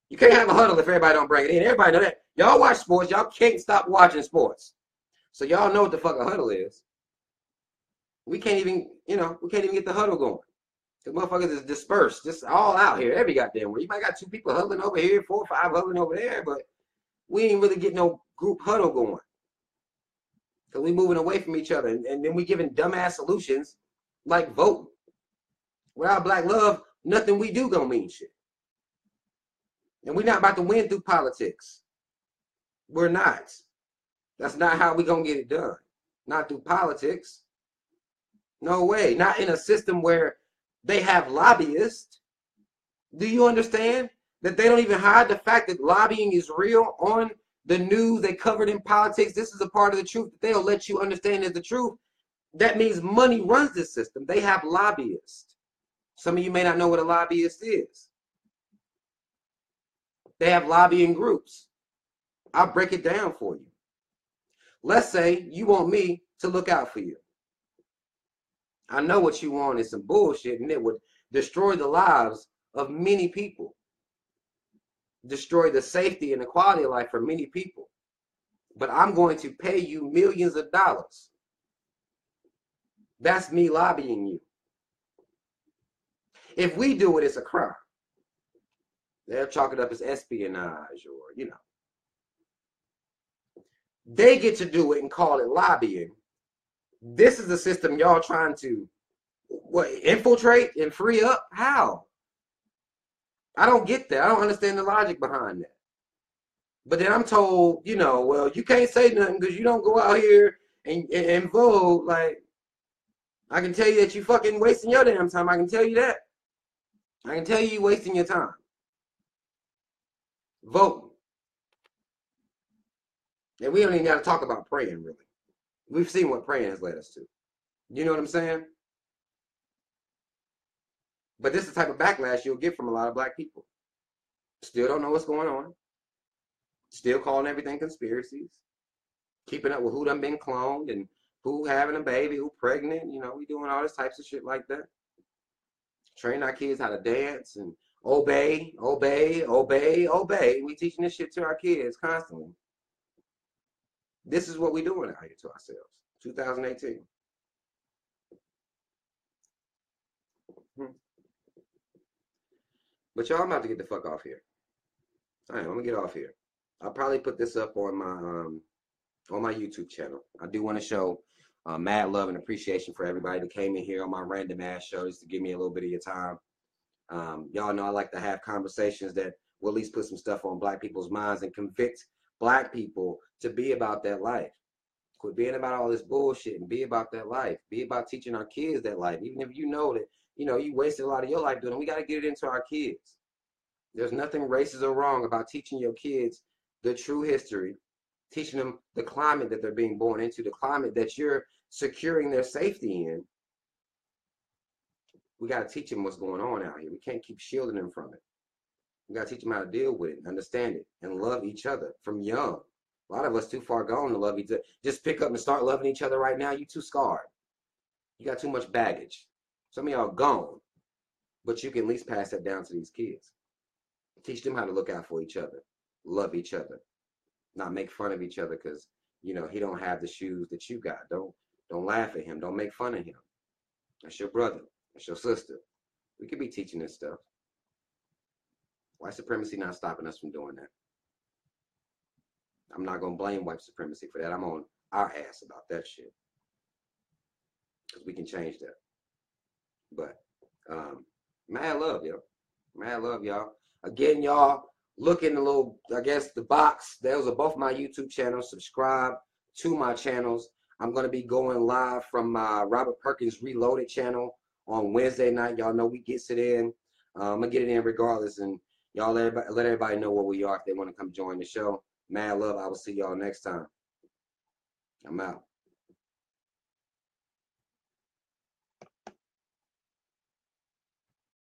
You can't have a huddle if everybody don't bring it in. Everybody know that. Y'all watch sports. Y'all can't stop watching sports. So y'all know what the fuck a huddle is. We can't even, we can't even get the huddle going. The motherfuckers is dispersed. Just all out here. Every goddamn where. You might got 2 people huddling over here, 4 or 5 huddling over there, but we ain't really getting no group huddle going. Because we moving away from each other. And then we giving dumbass solutions like voting. Without black love, nothing we do gonna mean shit. And we're not about to win through politics. We're not. That's not how we gonna get it done. Not through politics. No way. Not in a system where they have lobbyists. Do you understand that they don't even hide the fact that lobbying is real on the news? They covered in politics. This is a part of the truth that they'll let you understand is the truth. That means money runs this system. They have lobbyists. Some of you may not know what a lobbyist is. They have lobbying groups. I'll break it down for you. Let's say you want me to look out for you. I know what you want is some bullshit, and it would destroy the lives of many people. Destroy the safety and the quality of life for many people. But I'm going to pay you millions of dollars. That's me lobbying you. If we do it, it's a crime. They'll chalk it up as espionage or, They get to do it and call it lobbying. This is the system y'all trying to infiltrate and free up? How? I don't get that. I don't understand the logic behind that. But then I'm told, well, you can't say nothing because you don't go out here and vote. Like, I can tell you that you fucking wasting your damn time. I can tell you that. I can tell you wasting your time. Voting. And we don't even got to talk about praying, really. We've seen what praying has led us to. You know what I'm saying? But this is the type of backlash you'll get from a lot of black people. Still don't know what's going on. Still calling everything conspiracies. Keeping up with who done been cloned and who having a baby, who pregnant. We doing all this types of shit like that. Train our kids how to dance and obey, obey, obey, obey. We teaching this shit to our kids constantly. This is what we doing out here to ourselves. 2018. But y'all, I'm about to get the fuck off here. All right, I'm gonna get off here. I'll probably put this up on my YouTube channel. I do want to show mad love and appreciation for everybody that came in here on my random ass show just to give me a little bit of your time. Y'all know I like to have conversations that will at least put some stuff on black people's minds and convict black people to be about that life. Quit being about all this bullshit and be about that life. Be about teaching our kids that life. Even if you know that, you wasted a lot of your life doing it, we got to get it into our kids. There's nothing racist or wrong about teaching your kids the true history, teaching them the climate that they're being born into, the climate that you're securing their safety in. We got to teach them what's going on out here. We can't keep shielding them from it. We got to teach them how to deal with it, understand it, and love each other from young. A lot of us too far gone to love each other. Just pick up and start loving each other right now. You too scarred. You got too much baggage. Some of y'all gone, but you can at least pass that down to these kids. Teach them how to look out for each other, love each other, not make fun of each other because, you know, he don't have the shoes that you got. Don't laugh at him. Don't make fun of him. That's your brother. That's your sister. We could be teaching this stuff. White supremacy not stopping us from doing that. I'm not going to blame white supremacy for that. I'm on our ass about that shit. Because we can change that. But, mad love, yo. Mad love, y'all. Again, y'all, look in the little, I guess, the box. Those are both my YouTube channels. Subscribe to my channels. I'm going to be going live from my Robert Perkins Reloaded channel on Wednesday night. Y'all know we gets it in. I'm going to get it in regardless. And y'all let everybody know where we are if they want to come join the show. Mad love. I will see y'all next time. I'm out.